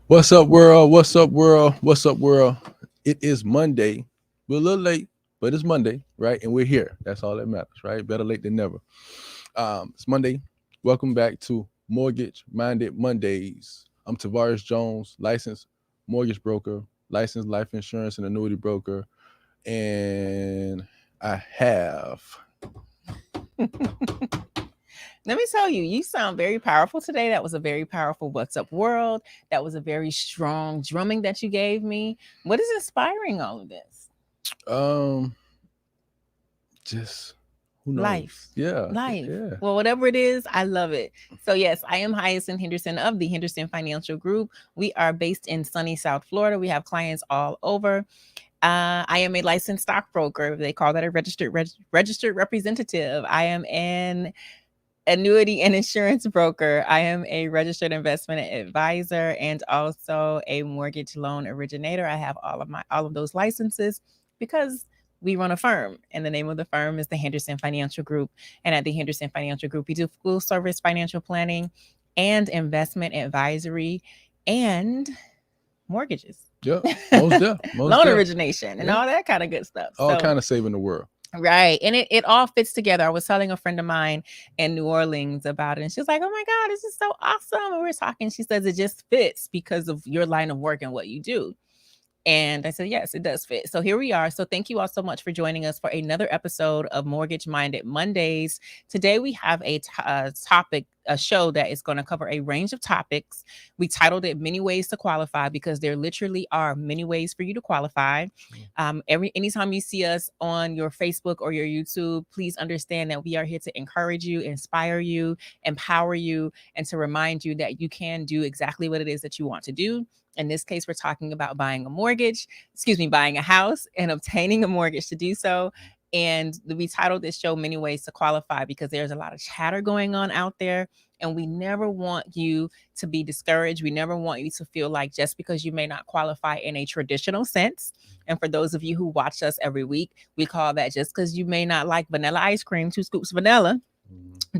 What's up, world? What's up, world? What's up, world? It is Monday. We're a little late, but it's Monday, right? And we're here. That's all that matters, right? Better late than never. It's Monday. Welcome back to Mortgage Minded Mondays. I'm Tavares Jones, licensed mortgage broker, licensed life insurance and annuity broker, and I have. Let me tell you, you sound very powerful today. That was a very powerful What's Up World. That was a very strong drumming that you gave me. What is inspiring all of this? Um, just who Life. knows? Yeah, Life. yeah. Well, whatever it is, I love it. So, yes, I am Hyacinth Henderson of the Henderson Financial Group. We are based in sunny South Florida. We have clients all over. I am a licensed stockbroker. They call that a registered representative. I am an annuity and insurance broker. I am a registered investment advisor and also a mortgage loan originator. I have all of those licenses because we run a firm, and the name of the firm is the Henderson Financial Group. And at the Henderson Financial Group, we do full service financial planning and investment advisory and mortgages, Yep. Most deaf. Most loan deaf. origination, and Yeah. all that kind of good stuff. All So kind of saving the world. right. And it all fits together. I was telling a friend of mine in New Orleans about it. And she was like, oh my God, this is so awesome. And we were talking. She says it just fits because of your line of work and what you do. And I said, yes, it does fit. So here we are. So thank you all so much for joining us for another episode of Mortgage Minded Mondays. Today we have a show that is going to cover a range of topics. We titled it Many Ways to Qualify because there literally are many ways for you to qualify. Anytime you see us on your Facebook or your YouTube, please understand that we are here to encourage you, inspire you, empower you, and to remind you that you can do exactly what it is that you want to do. In this case, we're talking about buying a house and obtaining a mortgage to do so. And we titled this show Many Ways to Qualify because there's a lot of chatter going on out there. And we never want you to be discouraged. We never want you to feel like just because you may not qualify in a traditional sense. And for those of you who watch us every week, we call that just because you may not like vanilla ice cream, 2 scoops of vanilla,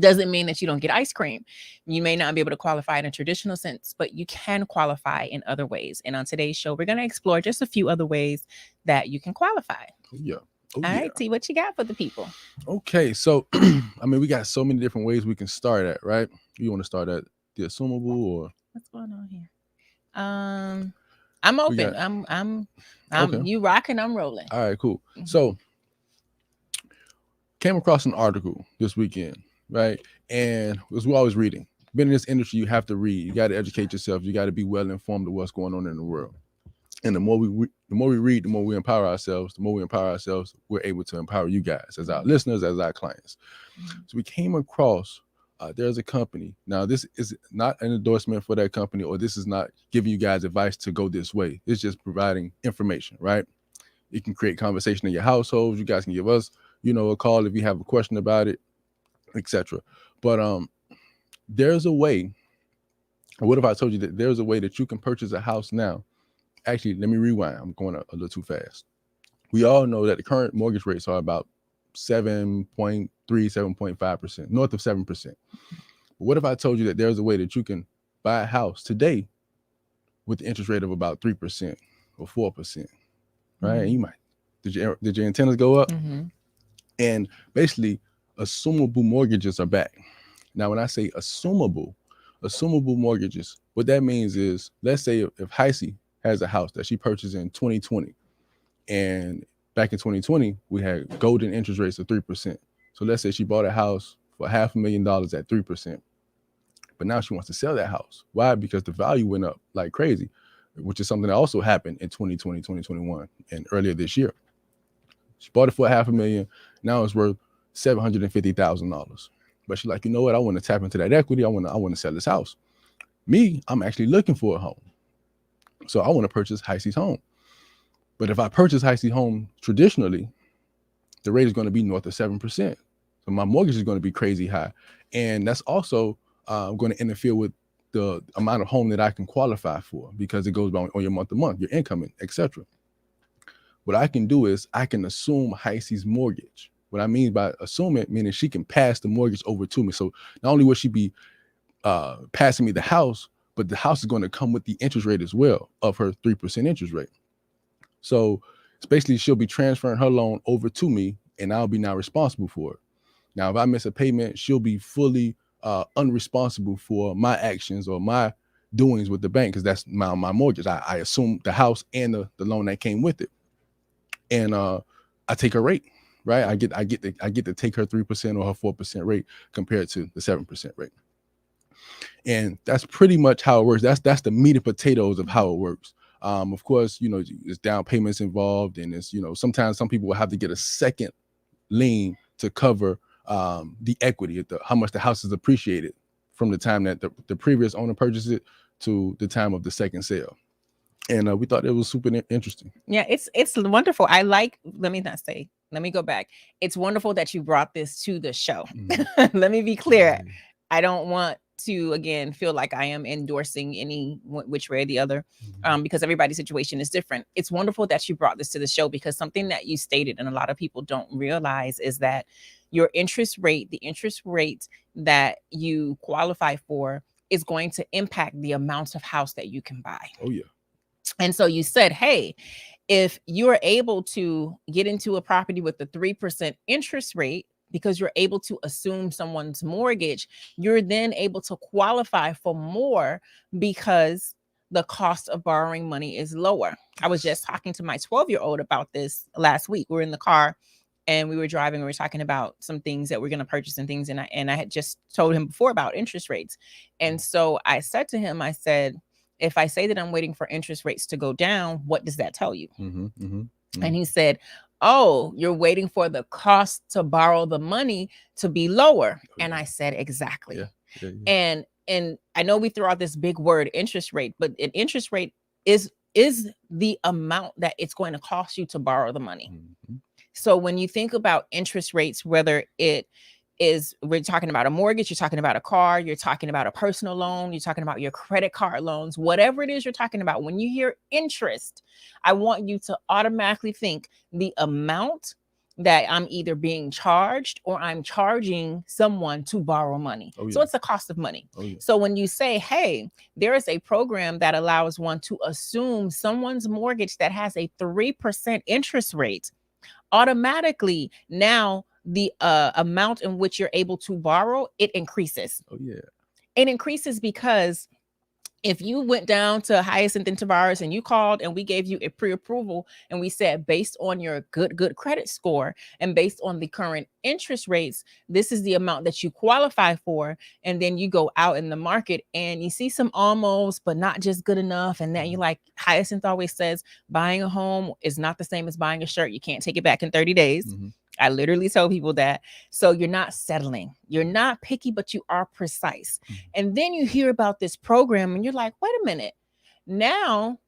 doesn't mean that you don't get ice cream. You may not be able to qualify in a traditional sense, but you can qualify in other ways. And on today's show, we're going to explore just a few other ways that you can qualify. Oh, yeah. Oh, All yeah. right, T, what you got for the people? Okay. So, I mean, we got so many different ways we can start at, right? You want to start at the assumable or? What's going on here? I'm open. got- I'm Okay. you rocking, I'm rolling. All right, cool. Mhm. So, came across an article this weekend, right? And as we're always reading, been in this industry, you have to read. You got to educate yourself. You got to be well informed of what's going on in the world. And the more we read, the more we empower ourselves. The more we empower ourselves, we're able to empower you guys as our listeners, as our clients. So we came across there's a company. Now, this is not an endorsement for that company, or this is not giving you guys advice to go this way. It's just providing information, right? You can create conversation in your households. You guys can give us, a call if you have a question about it, etc. But there's a way. What if I told you that there's a way that you can purchase a house now? Actually, let me rewind. I'm going a little too fast. We all know that the current mortgage rates are about 7.3, 7.5%, north of 7%. But what if I told you that there's a way that you can buy a house today with the interest rate of about 3% or 4%, right? And you might, did your antennas go up? And basically, assumable mortgages are back. Now, when I say assumable mortgages, what that means is, let's say if Heisey has a house that she purchased in 2020, and back in 2020, we had golden interest rates of 3%. So let's say she bought a house for $500,000 at 3%. But now she wants to sell that house. Why? Because the value went up like crazy, which is something that also happened in 2020, 2021, and earlier this year. She bought it for $500,000. Now it's worth $750,000. But she's like, you know what? I want to tap into that equity. I want to sell this house. Me, I'm actually looking for a home. So I want to purchase Heisey's home. But if I purchase Heisey's home traditionally, the rate is going to be north of 7%. So my mortgage is going to be crazy high. And that's also going to interfere with the amount of home that I can qualify for, because it goes on your month to month, your income, etc. What I can do is I can assume Heisey's mortgage. What I mean by assume it, meaning she can pass the mortgage over to me. So not only will she be passing me the house, but the house is going to come with the interest rate as well of her 3% interest rate. So it's basically she'll be transferring her loan over to me, and I'll be now responsible for it. Now, if I miss a payment, she'll be fully unresponsible for my actions or my doings with the bank, because that's my mortgage. I assume the house and the loan that came with it, and I take her rate, right? I get to take her 3% or her 4% rate compared to the 7% rate, and that's pretty much how it works. That's the meat and potatoes of how it works. Of course, you know, there's down payments involved, and it's, you know, sometimes some people will have to get a second lien to cover the equity, how much the house is appreciated from the time that the previous owner purchased it to the time of the second sale. And we thought it was super interesting. Yeah, it's wonderful. Let me go back. It's wonderful that you brought this to the show. Mm-hmm. Let me be clear. Mm-hmm. I don't want to, again, feel like I am endorsing any which way or the other, because everybody's situation is different. It's wonderful that you brought this to the show, because something that you stated and a lot of people don't realize is that your interest rate, the interest rate that you qualify for, is going to impact the amount of house that you can buy. Oh, yeah. And so you said, hey, if you're able to get into a property with the 3% interest rate, because you're able to assume someone's mortgage, you're then able to qualify for more because the cost of borrowing money is lower. I was just talking to my 12-year-old about this last week. We were in the car and we were driving. We were talking about some things that we're going to purchase and things. And I had just told him before about interest rates. And so I said to him, I said, if I say that I'm waiting for interest rates to go down, what does that tell you? Mm-hmm, mm-hmm, mm-hmm. And he said, oh, you're waiting for the cost to borrow the money to be lower. Oh, yeah. And I said, exactly. Yeah. And I know we throw out this big word, interest rate, but an interest rate is the amount that it's going to cost you to borrow the money. Mm-hmm. So when you think about interest rates, whether we're talking about a mortgage, you're talking about a car, you're talking about a personal loan, you're talking about your credit card loans, whatever it is you're talking about, when you hear interest, I want you to automatically think the amount that I'm either being charged or I'm charging someone to borrow money. Oh, yeah. So it's the cost of money. Oh, yeah. So when you say, hey, there is a program that allows one to assume someone's mortgage that has a 3% interest rate, automatically now the amount in which you're able to borrow, it increases. Oh, yeah. It increases because if you went down to Hyacinth and Tavares and you called and we gave you a pre-approval and we said, based on your good credit score and based on the current interest rates, this is the amount that you qualify for. And then you go out in the market and you see some almost, but not just good enough. And then you, like Hyacinth always says, buying a home is not the same as buying a shirt. You can't take it back in 30 days. Mm-hmm. I literally tell people that. So you're not settling. You're not picky, but you are precise. Mm-hmm. And then you hear about this program and you're like, wait a minute. Now,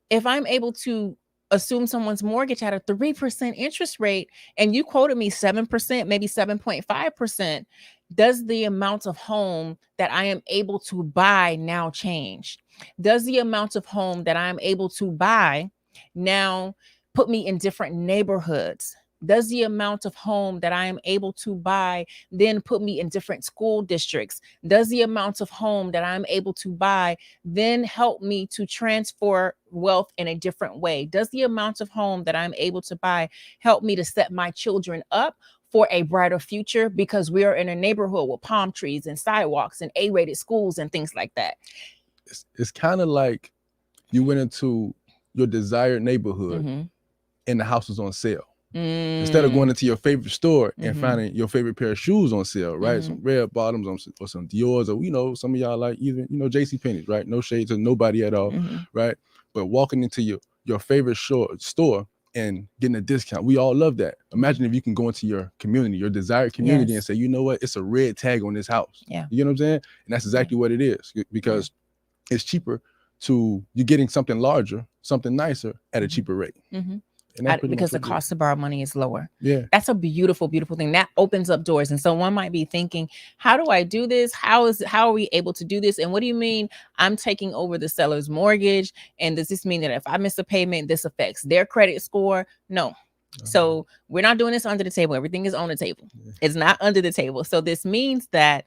if I'm able to assume someone's mortgage at a 3% interest rate and you quoted me 7%, maybe 7.5%, does the amount of home that I am able to buy now change? Does the amount of home that I'm able to buy now put me in different neighborhoods? Does the amount of home that I am able to buy then put me in different school districts? Does the amount of home that I'm able to buy then help me to transfer wealth in a different way? Does the amount of home that I'm able to buy help me to set my children up for a brighter future? Because we are in a neighborhood with palm trees and sidewalks and A-rated schools and things like that. It's kind of like you went into your desired neighborhood mm-hmm. and the house was on sale. Instead of going into your favorite store and mm-hmm. finding your favorite pair of shoes on sale, right? Mm-hmm. Some red bottoms or some Dior's, or, you know, some of y'all like even, you know, JCPenney's, right? No shade to nobody at all, mm-hmm. right? But walking into your favorite store and getting a discount, we all love that. Imagine if you can go into your community, your desired community, yes. and say, you know what? It's a red tag on this house. Yeah. You know what I'm saying? And that's exactly what it is, because it's cheaper you're getting something larger, something nicer at a cheaper rate. Mm-hmm. Because the cost to borrow money is lower. Yeah. That's a beautiful, beautiful thing. That opens up doors. And so one might be thinking, how do I do this? How are we able to do this? And what do you mean I'm taking over the seller's mortgage? And does this mean that if I miss a payment, this affects their credit score? No. Uh-huh. So we're not doing this under the table. Everything is on the table. Yeah. It's not under the table. So this means that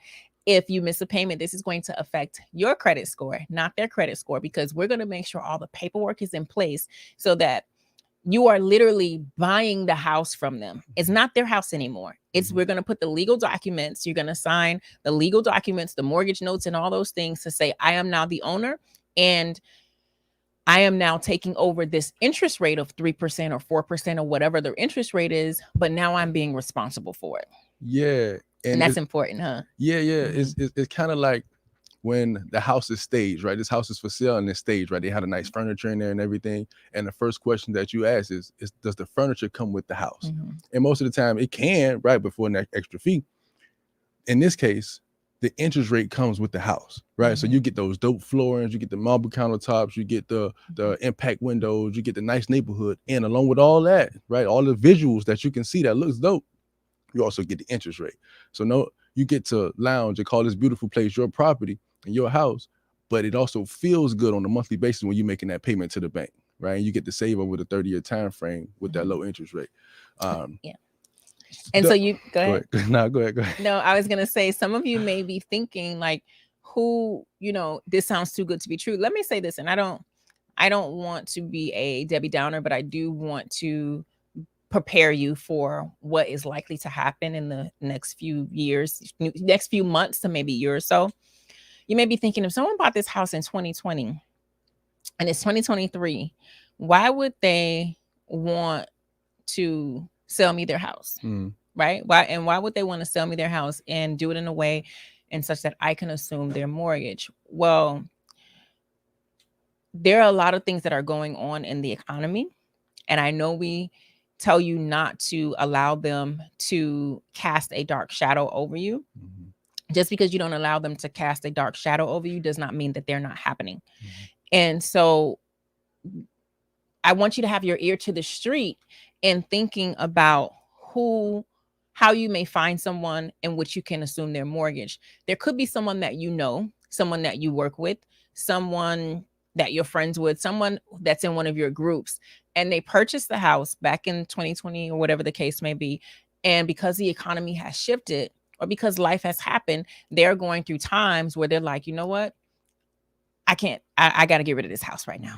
if you miss a payment, this is going to affect your credit score, not their credit score, because we're going to make sure all the paperwork is in place so that you are literally buying the house from them. It's not their house anymore. It's we're going to put the legal documents. You're going to sign the legal documents, the mortgage notes, and all those things to say, I am now the owner, and I am now taking over this interest rate of 3% or 4% or whatever their interest rate is, but now I'm being responsible for it. Yeah. And that's important, huh? Yeah. It's kind of like when the house is staged, right? This house is for sale and it's staged, right? They had a nice furniture in there and everything. And the first question that you ask is does the furniture come with the house? And most of the time it can, right? Before an extra fee. In this case, the interest rate comes with the house, right? So you get those dope floorings, you get the marble countertops, you get the impact windows, you get the nice neighborhood. And along with all that, right? All the visuals that you can see that looks dope, you also get the interest rate. So no, you get to lounge and call this beautiful place your property and your house, but it also feels good on a monthly basis when you're making that payment to the bank, right? And you get to save over the 30-year time frame with that low interest rate. Yeah. And so you go ahead. No, go ahead. No, I was going to say, some of you may be thinking like, who, this sounds too good to be true. Let me say this, and I don't want to be a Debbie Downer, but I do want to prepare you for what is likely to happen in the next few years, next few months to maybe a year or so. You may be thinking, if someone bought this house in 2020 and it's 2023, why would they want to sell me their house? Right? Why would they want to sell me their house and do it in a way and such that I can assume their mortgage? Well, there are a lot of things that are going on in the economy. And I know we tell you not to allow them to cast a dark shadow over you. Just because you don't allow them to cast a dark shadow over you does not mean that they're not happening. And so I want you to have your ear to the street in thinking about how you may find someone in which you can assume their mortgage. There could be someone that you know, someone that you work with, someone that you're friends with, someone that's in one of your groups, and they purchased the house back in 2020 or whatever the case may be. And because the economy has shifted, or because life has happened, they're going through times where they're like, you know what? I got to get rid of this house right now.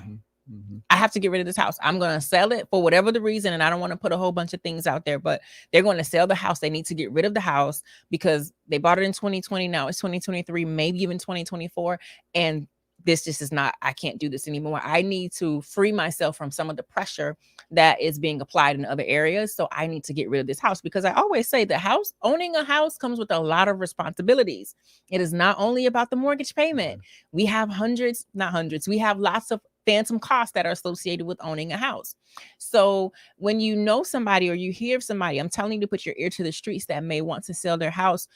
I have to get rid of this house. I'm going to sell it for whatever the reason. And I don't want to put a whole bunch of things out there, but they're going to sell the house. They need to get rid of the house because they bought it in 2020. Now it's 2023, maybe even 2024. And this just is not, I can't do this anymore. I need to free myself from some of the pressure that is being applied in other areas. So I need to get rid of this house, because I always say owning a house comes with a lot of responsibilities. It is not only about the mortgage payment. We have we have lots of phantom costs that are associated with owning a house. So when you know somebody or you hear of somebody, I'm telling you to put your ear to the streets that may want to sell their house.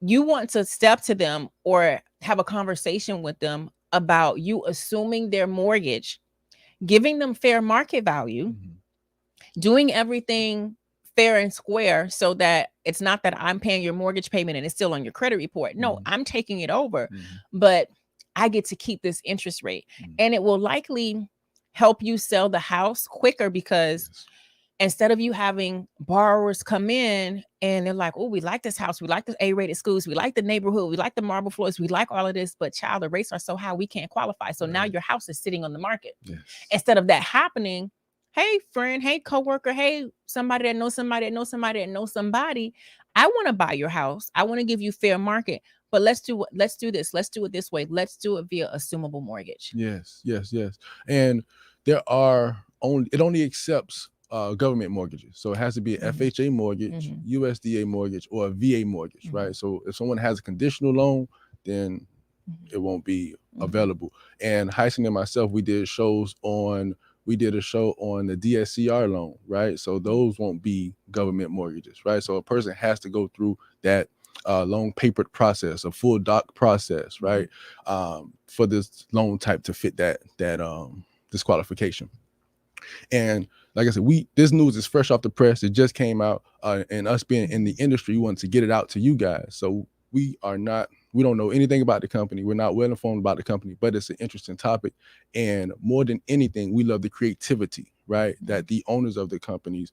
You want to step to them or have a conversation with them about you assuming their mortgage, giving them fair market value, doing everything fair and square so that it's not that I'm paying your mortgage payment and it's still on your credit report. No, I'm taking it over, but I get to keep this interest rate. And it will likely help you sell the house quicker, because instead of you having borrowers come in and they're like, oh, we like this house, we like the A-rated schools, we like the neighborhood, we like the marble floors, we like all of this, but child, the rates are so high, we can't qualify. So now your house is sitting on the market. Instead of that happening, hey, friend, hey, coworker, hey, somebody that knows somebody that knows somebody that knows somebody, I want to buy your house. I want to give you fair market, but let's do this. Let's do it this way. Let's do it via assumable mortgage. Yes. And it only accepts government mortgages. So it has to be an FHA mortgage, USDA mortgage, or a VA mortgage, right? So if someone has a conditional loan, then it won't be available. And Heisen and myself, we did a show on the DSCR loan, right? So those won't be government mortgages, right? So a person has to go through that loan paper process, a full doc process, right? For this loan type to fit that disqualification. And like I said, this news is fresh off the press. It just came out, and us being in the industry, we want to get it out to you guys. So we don't know anything about the company. We're not well informed about the company, but it's an interesting topic. And more than anything, we love the creativity, right, that the owners of the companies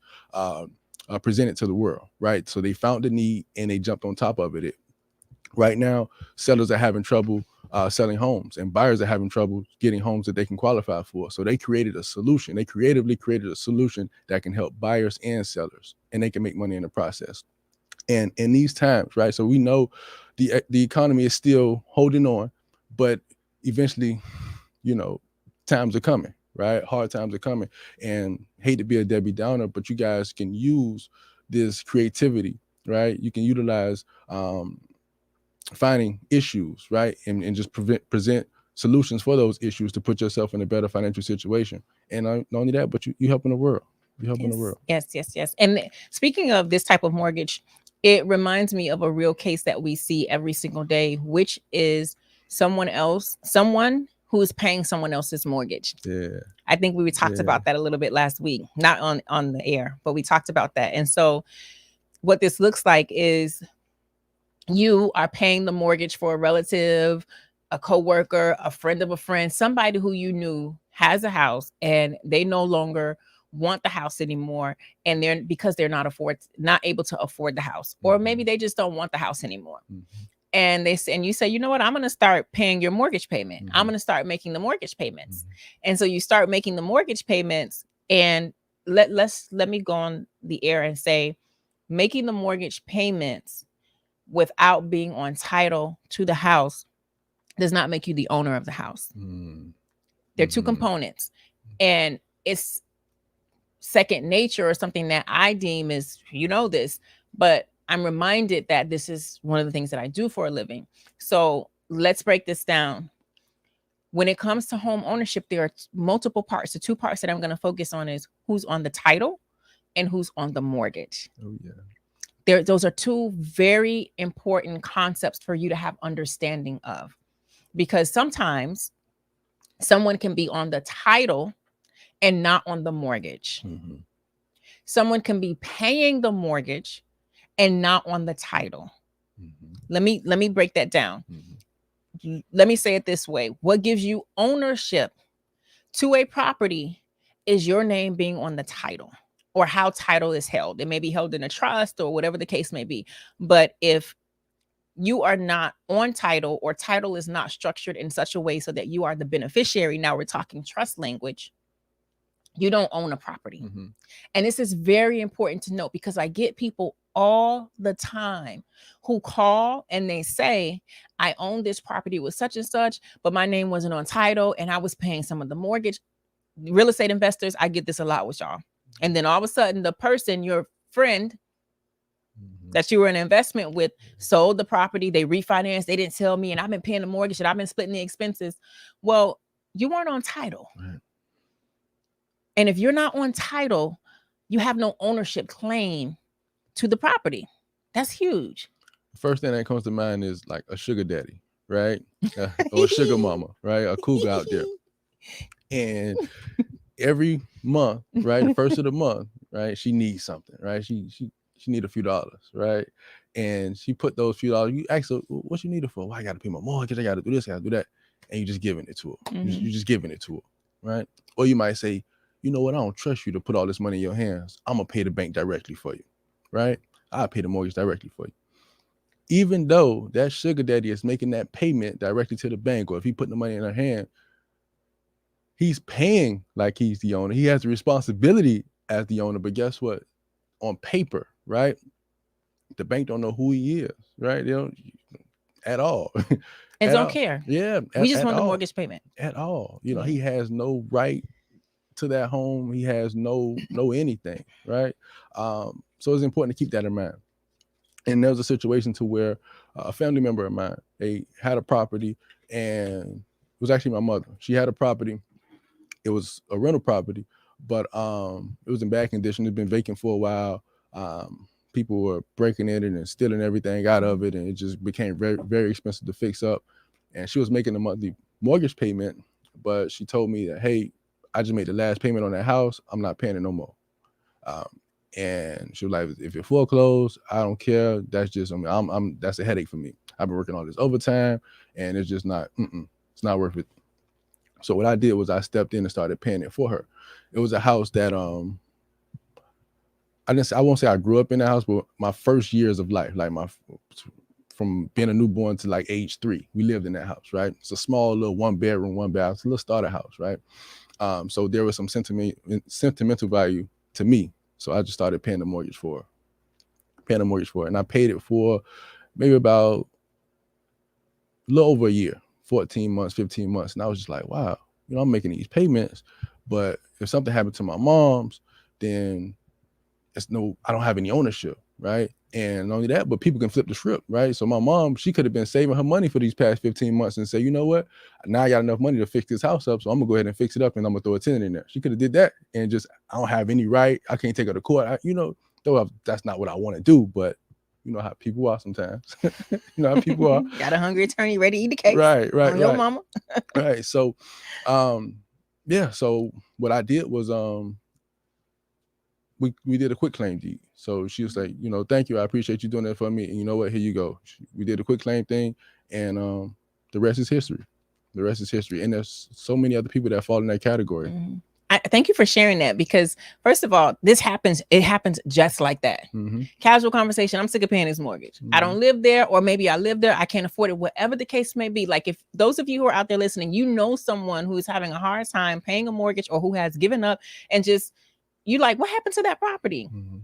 presented to the world, right? So they found the need and they jumped on top of it. Right now, sellers are having trouble selling homes, and buyers are having trouble getting homes that they can qualify for. So they created a solution. They creatively created a solution that can help buyers and sellers, and they can make money in the process. And in these times, right? So we know the economy is still holding on, but eventually, you know, times are coming, right? Hard times are coming. And hate to be a Debbie Downer, but you guys can use this creativity, right? You can utilize finding issues, right? And just present solutions for those issues to put yourself in a better financial situation. And not only that, but you helping the world. You helping the world. Yes. And speaking of this type of mortgage, it reminds me of a real case that we see every single day, which is someone who is paying someone else's mortgage. Yeah. I think we talked about that a little bit last week, not on the air, but we talked about that. And so what this looks like is you are paying the mortgage for a relative, a coworker, a friend of a friend, somebody who you knew has a house and they no longer want the house anymore, and they're not able to afford the house, or maybe they just don't want the house anymore. And you say, you know what, I'm going to start paying your mortgage payment. I'm going to start making the mortgage payments. And so you start making the mortgage payments, and let me go on the air and say, making the mortgage payments without being on title to the house does not make you the owner of the house. They're two components, and it's second nature, or something that I deem is, this, but I'm reminded that this is one of the things that I do for a living. So let's break this down. When it comes to home ownership, there are multiple parts. The two parts that I'm going to focus on is who's on the title and who's on the mortgage. Oh yeah. Those are two very important concepts for you to have understanding of, because sometimes someone can be on the title and not on the mortgage. Someone can be paying the mortgage and not on the title. Let me break that down. Let me say it this way. What gives you ownership to a property is your name being on the title, or how title is held. It may be held in a trust or whatever the case may be. But if you are not on title, or title is not structured in such a way so that you are the beneficiary, now we're talking trust language, you don't own a property. And this is very important to note, because I get people all the time who call and they say, I own this property with such and such, but my name wasn't on title and I was paying some of the mortgage. Real estate investors, I get this a lot with y'all. And then all of a sudden, the person, your friend that you were in an investment with, sold the property, they refinanced, they didn't tell me, and I've been paying the mortgage and I've been splitting the expenses. Well, you weren't on title. Right. And if you're not on title, you have no ownership claim to the property. That's huge. First thing that comes to mind is like a sugar daddy, right? Or a sugar mama, right? A cougar out there. And every month, right, the first of the month, right, she needs something, right? She need a few dollars, right? And she put those few dollars. You ask her, what you need it for? Well, I got to pay my mortgage. I got to do this. I got to do that. And you're just giving it to her. You're just giving it to her, right? Or you might say, you know what? I don't trust you to put all this money in your hands. I'm gonna pay the bank directly for you, right? I'll pay the mortgage directly for you. Even though that sugar daddy is making that payment directly to the bank, or if he put the money in her hand, he's paying like he's the owner. He has the responsibility as the owner, but guess what? On paper, right? The bank don't know who he is, right? They don't at all. And don't care. Yeah. We just want the mortgage payment. At all. He has no right to that home. He has no anything, right? So it's important to keep that in mind. And there was a situation to where a family member of mine, they had a property, and it was actually my mother. She had a property. It was a rental property, but it was in bad condition. It'd been vacant for a while. People were breaking in it and stealing everything out of it, and it just became very, very expensive to fix up. And she was making a monthly mortgage payment, but she told me that, hey, I just made the last payment on that house. I'm not paying it no more. And she was like, if you're foreclosed, I don't care. That's just, that's a headache for me. I've been working all this overtime, and it's just not, it's not worth it. So what I did was I stepped in and started paying it for her. It was a house that, I won't say I grew up in the house, but my first years of life, like my from being a newborn to like age 3. We lived in that house, right? It's a small little 1-bedroom, 1-bath, it's a little starter house, right? So there was some sentimental value to me. So I just started paying the mortgage for it. And I paid it for maybe about a little over a year, 14 months, 15 months. And I was just like, wow, I'm making these payments, but if something happened to my mom's, then I don't have any ownership, right? And not only that, but people can flip the script, right? So my mom, she could have been saving her money for these past 15 months and say, you know what? Now I got enough money to fix this house up, so I'm gonna go ahead and fix it up and I'm gonna throw a tenant in there. She could have did that and just, I don't have any right. I can't take her to court. That's not what I want to do, but you know how people are sometimes. You know how people are. Got a hungry attorney ready to eat the cake. Right. Your mama. Right. So, so what I did was, we did a quick claim deed. So she was like, thank you. I appreciate you doing that for me. And you know what? Here you go. We did a quick claim thing, and the rest is history. The rest is history. And there's so many other people that fall in that category. Mm-hmm. I thank you for sharing that, because first of all, it happens just like that. Mm-hmm. Casual conversation. I'm sick of paying this mortgage. Mm-hmm. I don't live there, or maybe I live there. I can't afford it, whatever the case may be. Like, if those of you who are out there listening, someone who is having a hard time paying a mortgage or who has given up, and just, you like, what happened to that property? Mm-hmm.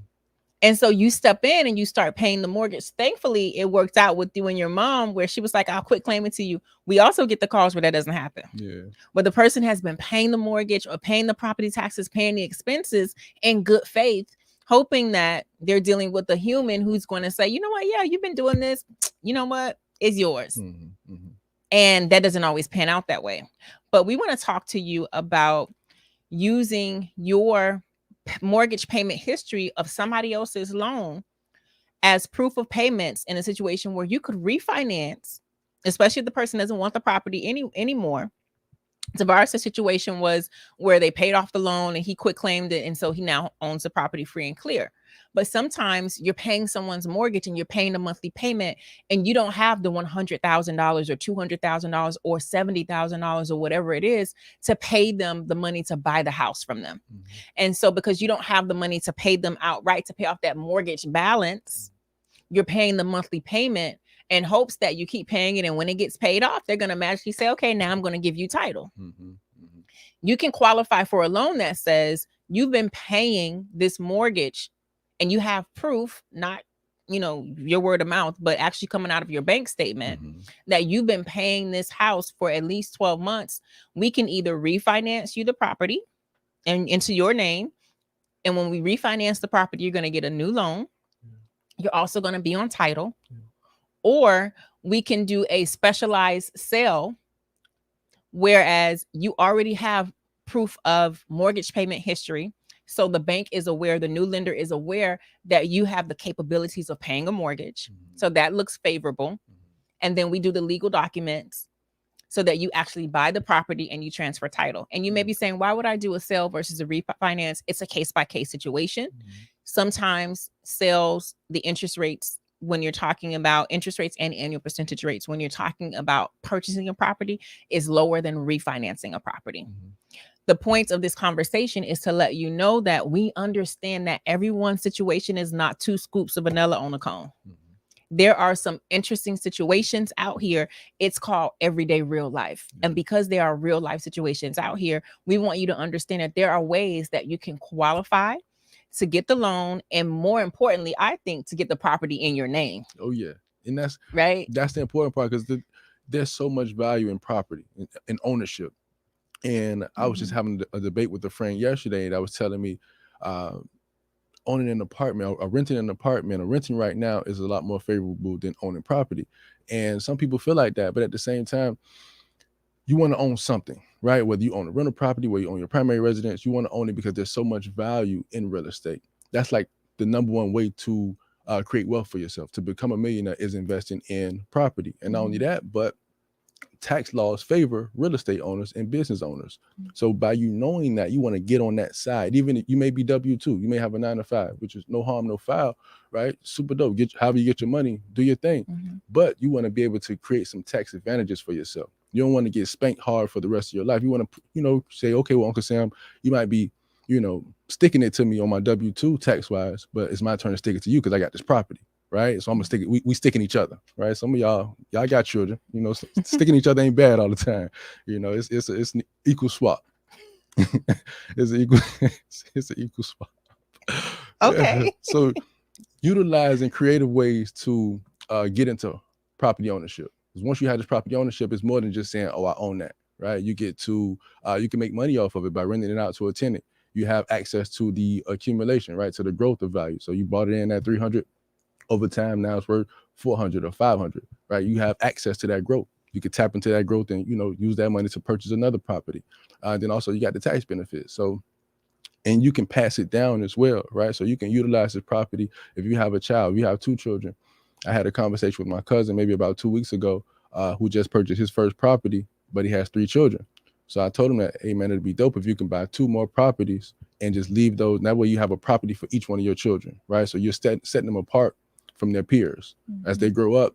And so you step in and you start paying the mortgage. Thankfully, it worked out with you and your mom, where she was like, I'll quit claiming to you. We also get the calls where that doesn't happen. Yeah. Where the person has been paying the mortgage or paying the property taxes, paying the expenses in good faith, hoping that they're dealing with a human who's going to say, you know what? Yeah, you've been doing this. You know what? It's yours. Mm-hmm. Mm-hmm. And that doesn't always pan out that way. But we want to talk to you about using your mortgage payment history of somebody else's loan as proof of payments in a situation where you could refinance, especially if the person doesn't want the property anymore. Tavares' situation was where they paid off the loan and he quit claimed it, and so he now owns the property free and clear. But sometimes you're paying someone's mortgage and you're paying a monthly payment, and you don't have the $100,000 or $200,000 or $70,000 or whatever it is to pay them the money to buy the house from them. Mm-hmm. And so because you don't have the money to pay them outright to pay off that mortgage balance, you're paying the monthly payment in hopes that you keep paying it. And when it gets paid off, they're going to magically say, okay, now I'm going to give you title. Mm-hmm. Mm-hmm. You can qualify for a loan that says you've been paying this mortgage and you have proof, not, your word of mouth, but actually coming out of your bank statement, mm-hmm. that you've been paying this house for at least 12 months. We can either refinance you the property and into your name. And when we refinance the property, you're going to get a new loan. You're also going to be on title. Or we can do a specialized sale, whereas you already have proof of mortgage payment history. So the bank is aware, the new lender is aware that you have the capabilities of paying a mortgage. Mm-hmm. So that looks favorable. Mm-hmm. And then we do the legal documents so that you actually buy the property and you transfer title. And you may be saying, why would I do a sale versus a refinance? It's a case-by-case situation. Mm-hmm. Sometimes sales, the interest rates, when you're talking about interest rates and annual percentage rates, when you're talking about purchasing a property, is lower than refinancing a property. Mm-hmm. The point of this conversation is to let you know that we understand that everyone's situation is not 2 scoops of vanilla on a cone. Mm-hmm. There are some interesting situations out here. It's called everyday real life. Mm-hmm. And because there are real life situations out here, we want you to understand that there are ways that you can qualify to get the loan, and more importantly, I think, to get the property in your name. Oh yeah, and that's right. That's the important part, because there's so much value in property and ownership. And I was just having a debate with a friend yesterday that was telling me, owning an apartment or renting an apartment or renting right now is a lot more favorable than owning property. And some people feel like that, but at the same time, you want to own something, right? Whether you own a rental property, whether you own your primary residence, you want to own it because there's so much value in real estate. That's like the number one way to create wealth for yourself. To become a millionaire is investing in property. And not only that, but tax laws favor real estate owners and business owners. So by you knowing that, you want to get on that side. Even if you may be W-2, you may have a 9-to-5, which is no harm, no foul, right? Super dope. However you get your money, do your thing. Mm-hmm. But you want to be able to create some tax advantages for yourself. You don't want to get spanked hard for the rest of your life. You want to, say, okay, well, Uncle Sam, you might be, sticking it to me on my W-2 tax-wise, but it's my turn to stick it to you because I got this property. right? So I'm gonna stick it. We sticking each other, right? Some of y'all got children, you know, so sticking each other ain't bad all the time. You know, it's an equal swap. It's an equal it's an equal swap. Okay. So utilizing creative ways to get into property ownership. Because once you have this property ownership, it's more than just saying, "Oh, I own that." Right? You get to you can make money off of it by renting it out to a tenant. You have access to the accumulation, right? To the growth of value. So you bought it in at 300. Over time, now it's worth 400 or 500, right? You have access to that growth. You could tap into that growth and, you know, use that money to purchase another property. Then also you got the tax benefits. So, and you can pass it down as well, right? So you can utilize this property. If you have a child, you have 2 children. I had a conversation with my cousin maybe about 2 weeks ago, who just purchased his first property, but he has 3 children. So I told him that, hey man, it'd be dope if you can buy 2 more properties and just leave those. And that way you have a property for each one of your children, right? So you're setting them apart from their peers as they grow up,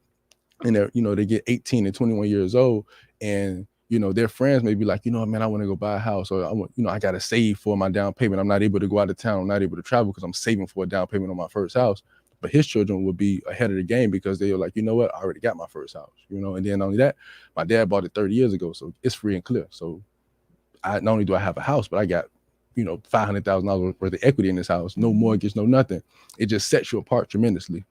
and they're, you know, they get 18 and 21 years old, and, you know, their friends may be like, you know, man, I want to go buy a house, or I want, you know, I got to save for my down payment. I'm not able to go out of town. I'm not able to travel because I'm saving for a down payment on my first house. But his children will be ahead of the game because they are like, you know what, I already got my first house, you know. And then not only that, my dad bought it 30 years ago, so it's free and clear. So not only do I have a house, but I got, you know, $500,000 worth of equity in this house, no mortgage, no nothing. It just sets you apart tremendously.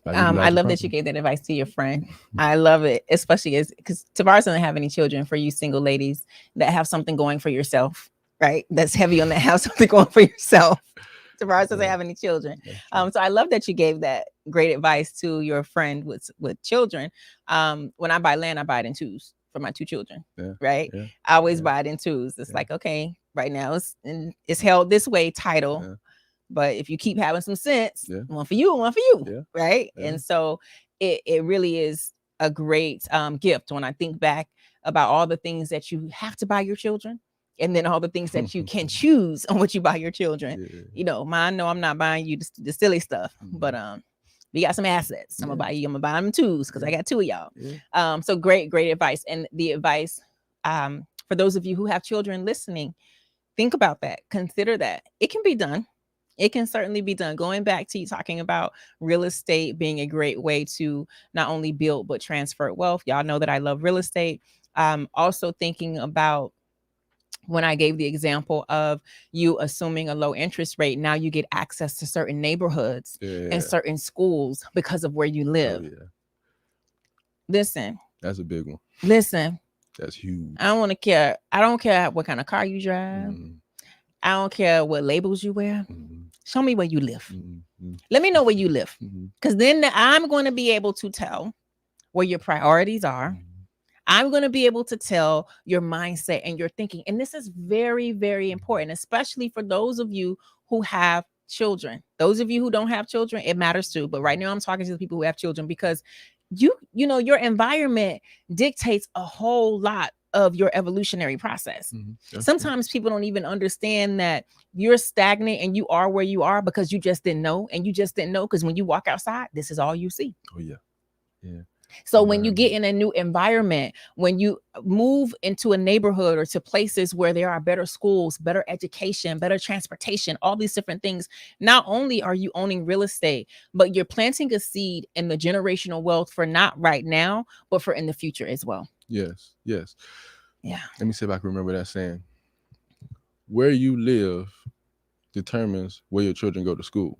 I love that you gave that advice to your friend. I love it, especially because Tavares doesn't have any children. For you single ladies that have something going for yourself, right? That's heavy on that, have something going for yourself. Tavares doesn't have any children. So I love that you gave that great advice to your friend with children. When I buy land, I buy it in 2s for my 2 children, right? I always buy it in 2s. It's like, okay, right now it's held this way, title. But if you keep having some sense, one for you, right? And so it really is a great gift when I think back about all the things that you have to buy your children, and then all the things that you can choose on what you buy your children. You know, mine, no, I'm not buying you the silly stuff, but we got some assets. I'm gonna buy them 2s because I got 2 of y'all. So great advice. And the advice for those of you who have children listening, think about that. Consider that it can be done. It can certainly be done. Going back to you talking about real estate being a great way to not only build, but transfer wealth. Y'all know that I love real estate. Also thinking about when I gave the example of you assuming a low interest rate, now you get access to certain neighborhoods and certain schools because of where you live. Listen. That's a big one. Listen. That's huge. I don't care what kind of car you drive. I don't care what labels you wear. Show me where you live. Let me know where you live. Because then I'm going to be able to tell where your priorities are. I'm going to be able to tell your mindset and your thinking. And this is very, very important, especially for those of you who have children. Those of you who don't have children, it matters too. But right now I'm talking to the people who have children, because you know, your environment dictates a whole lot of your evolutionary process. Sometimes people don't even understand that you're stagnant and you are where you are because you just didn't know. And you just didn't know because when you walk outside, this is all you see. So when you get in a new environment, when you move into a neighborhood or to places where there are better schools, better education, better transportation, all these different things, not only are you owning real estate, but you're planting a seed in the generational wealth for not right now, but for in the future as well. Yes. Yeah. Let me see if I can remember that saying. Where you live determines where your children go to school.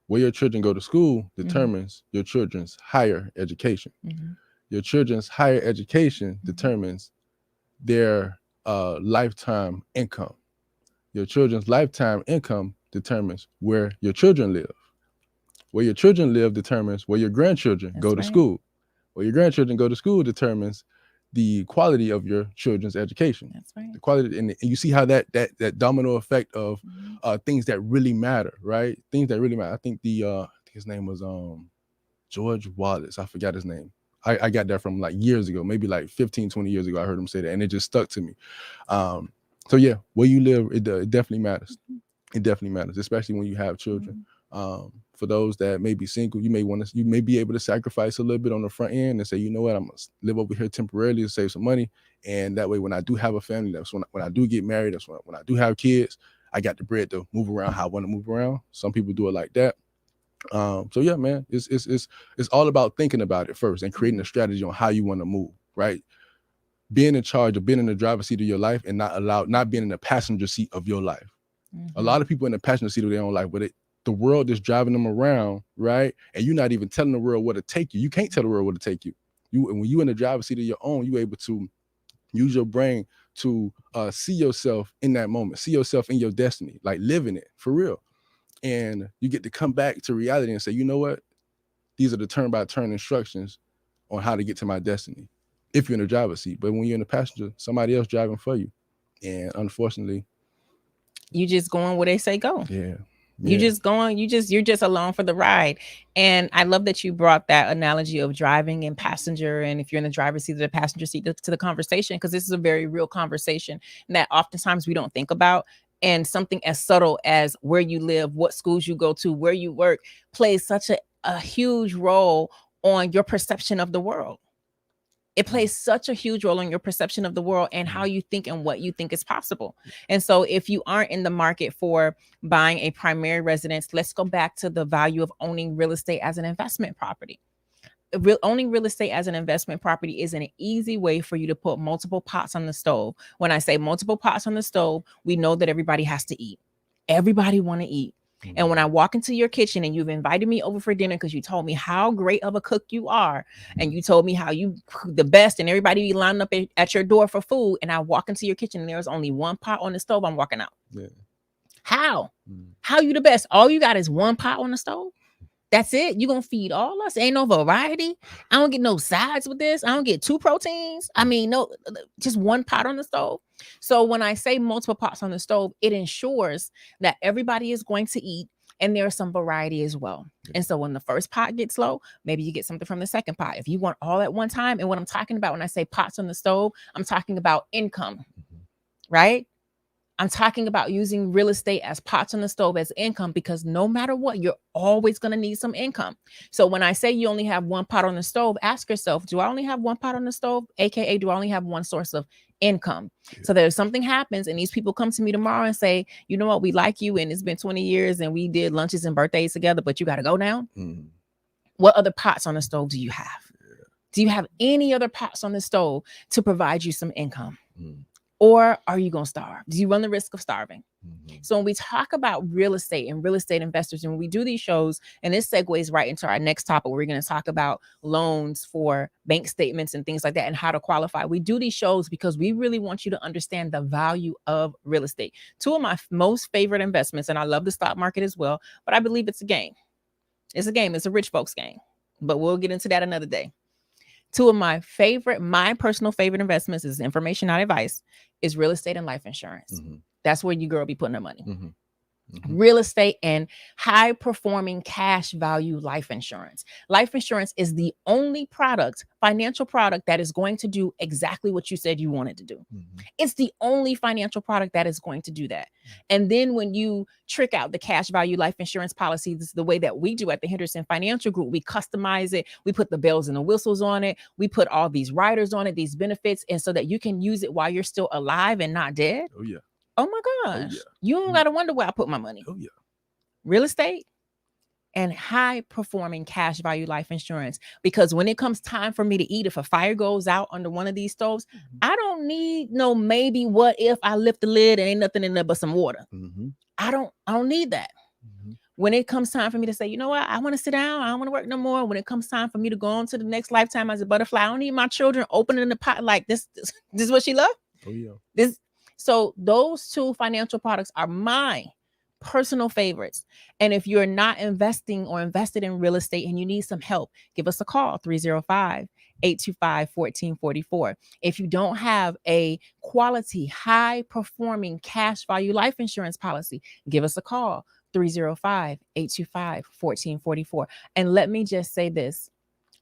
Where your children go to school determines your children's higher education. Your children's higher education determines their lifetime income. Your children's lifetime income determines where your children live. Where your children live determines where your grandchildren go to school. Where your grandchildren go to school determines the quality of your children's education. That's right. The quality, and you see how that domino effect of things that really matter, right? Things that really matter. I think his name was George Wallace. I forgot his name. I got that from like years ago, maybe like 15, 20 years ago. I heard him say that, and it just stuck to me. So yeah, where you live, it definitely matters. It definitely matters, especially when you have children. For those that may be single, you may be able to sacrifice a little bit on the front end and say, you know what, I'm gonna live over here temporarily to save some money. And that way, when I do have a family, that's when I do get married, that's when I do have kids, I got the bread to move around how I want to move around. Some people do it like that. So yeah, man, it's all about thinking about it first and creating a strategy on how you want to move, right? Being in charge of being in the driver's seat of your life and not being in the passenger seat of your life. A lot of people in the passenger seat of their own life, but the world is driving them around, right? And you're not even telling the world where to take you. You can't tell the world where to take you. When you in the driver's seat of your own, you're able to use your brain to see yourself in that moment, see yourself in your destiny, like living it for real. And you get to come back to reality and say, you know what? These are the turn-by-turn instructions on how to get to my destiny if you're in the driver's seat. But when you're in the passenger, somebody else driving for you. And unfortunately, you just going where they say go. Yeah. You're just going, you're just along for the ride. And I love that you brought that analogy of driving and passenger. And if you're in the driver's seat or the passenger seat to the conversation, because this is a very real conversation that oftentimes we don't think about. And something as subtle as where you live, what schools you go to, where you work plays such a huge role on your perception of the world. It plays such a huge role in your perception of the world and how you think and what you think is possible. And so if you aren't in the market for buying a primary residence, let's go back to the value of owning real estate as an investment property. Owning real estate as an investment property is an easy way for you to put multiple pots on the stove. When I say multiple pots on the stove, we know that everybody has to eat. Everybody want to eat. And when I walk into your kitchen and you've invited me over for dinner because you told me how great of a cook you are, and you told me how you the best, and everybody be lining up at your door for food, and I walk into your kitchen and there's only one pot on the stove, I'm walking out. Yeah. How? How you the best? All you got is one pot on the stove? That's it? You gonna feed all us? Ain't no variety? I don't get no sides with this. I don't get 2 proteins. I mean, no, just one pot on the stove. So when I say multiple pots on the stove, it ensures that everybody is going to eat and there's some variety as well. And so when the first pot gets low, maybe you get something from the second pot. If you want all at one time, and what I'm talking about when I say pots on the stove, I'm talking about income, right? I'm talking about using real estate as pots on the stove as income, because no matter what, you're always going to need some income. So when I say you only have one pot on the stove, ask yourself, do I only have one pot on the stove? AKA, do I only have one source of income? Yeah. So there's something happens and these people come to me tomorrow and say, you know what, we like you and it's been 20 years and we did lunches and birthdays together, but you got to go now. What other pots on the stove do you have? Yeah. Do you have any other pots on the stove to provide you some income? Or are you going to starve? Do you run the risk of starving? So when we talk about real estate and real estate investors, and when we do these shows, and this segues right into our next topic, we're going to talk about loans for bank statements and things like that and how to qualify. We do these shows because we really want you to understand the value of real estate. 2 of my most favorite investments, and I love the stock market as well, but I believe it's a game. It's a game. It's a rich folks game, but we'll get into that another day. 2 of my personal favorite investments is information, not advice, is real estate and life insurance. That's where you girl be putting her money. Real estate and high performing cash value life insurance. Life insurance is the only financial product that is going to do exactly what you said you wanted to do. It's the only financial product that is going to do that. And then when you trick out the cash value life insurance policy, this is the way that we do at the Henderson Financial Group. We customize it. We put the bells and the whistles on it. We put all these riders on it, these benefits, and so that you can use it while you're still alive and not dead. Oh, yeah. Oh my gosh. You don't got to wonder where I put my money. Oh, yeah. Real estate and high performing cash value life insurance. Because when it comes time for me to eat, if a fire goes out under one of these stoves, I don't need no maybe what if I lift the lid and ain't nothing in there but some water. I don't need that. When it comes time for me to say, you know what, I want to sit down, I don't want to work no more. When it comes time for me to go on to the next lifetime as a butterfly, I don't need my children opening the pot like this. This is what she loved. Oh, yeah. So those 2 financial products are my personal favorites. And if you're not investing or invested in real estate and you need some help, give us a call, 305-825-1444. If you don't have a quality, high performing cash value life insurance policy, give us a call, 305-825-1444. And let me just say this.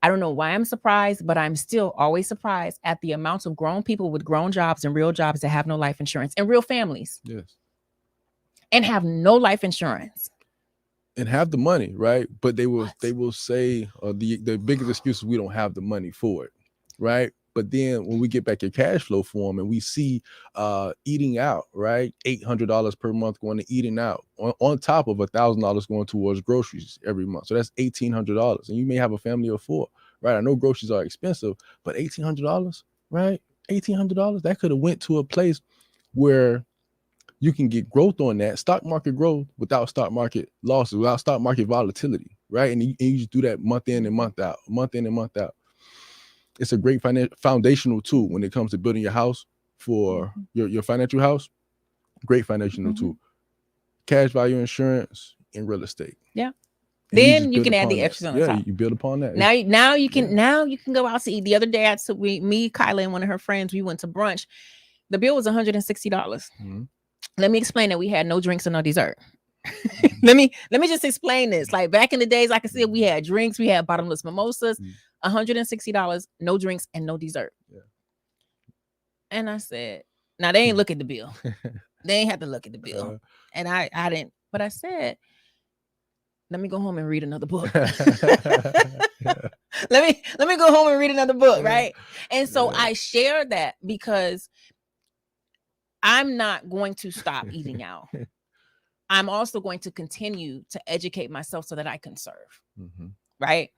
I don't know why I'm surprised, but I'm still always surprised at the amounts of grown people with grown jobs and real jobs that have no life insurance, and real families. Yes. And have no life insurance. And have the money, right? But they will say the biggest excuse is we don't have the money for it, right? But then when we get back your cash flow form and we see eating out, right? $800 per month going to eating out on top of $1,000 going towards groceries every month. So that's $1,800. And you may have a family of 4, right? I know groceries are expensive, but $1,800, right? $1,800, that could have went to a place where you can get growth on that stock market growth without stock market losses, without stock market volatility, right? And you just do that month in and month out, month in and month out. It's a great foundational tool when it comes to building your house for your financial house. Great foundational tool. Cash value insurance and real estate. Yeah. And then you can build add the upon extras that. on the top. You build upon that. Now you can go out to eat. The other day, me, Kyla, and one of her friends, we went to brunch. The bill was $160. Let me explain that we had no drinks and no dessert. let me just explain this. Like back in the days, like I said, we had drinks, we had bottomless mimosas, $160, no drinks and no dessert. Yeah. And I said, now they ain't look at the bill. They ain't have to look at the bill. And I didn't, but I said, let me go home and read another book. Let me go home and read another book, right? And so I share that because I'm not going to stop eating out. I'm also going to continue to educate myself so that I can serve, right?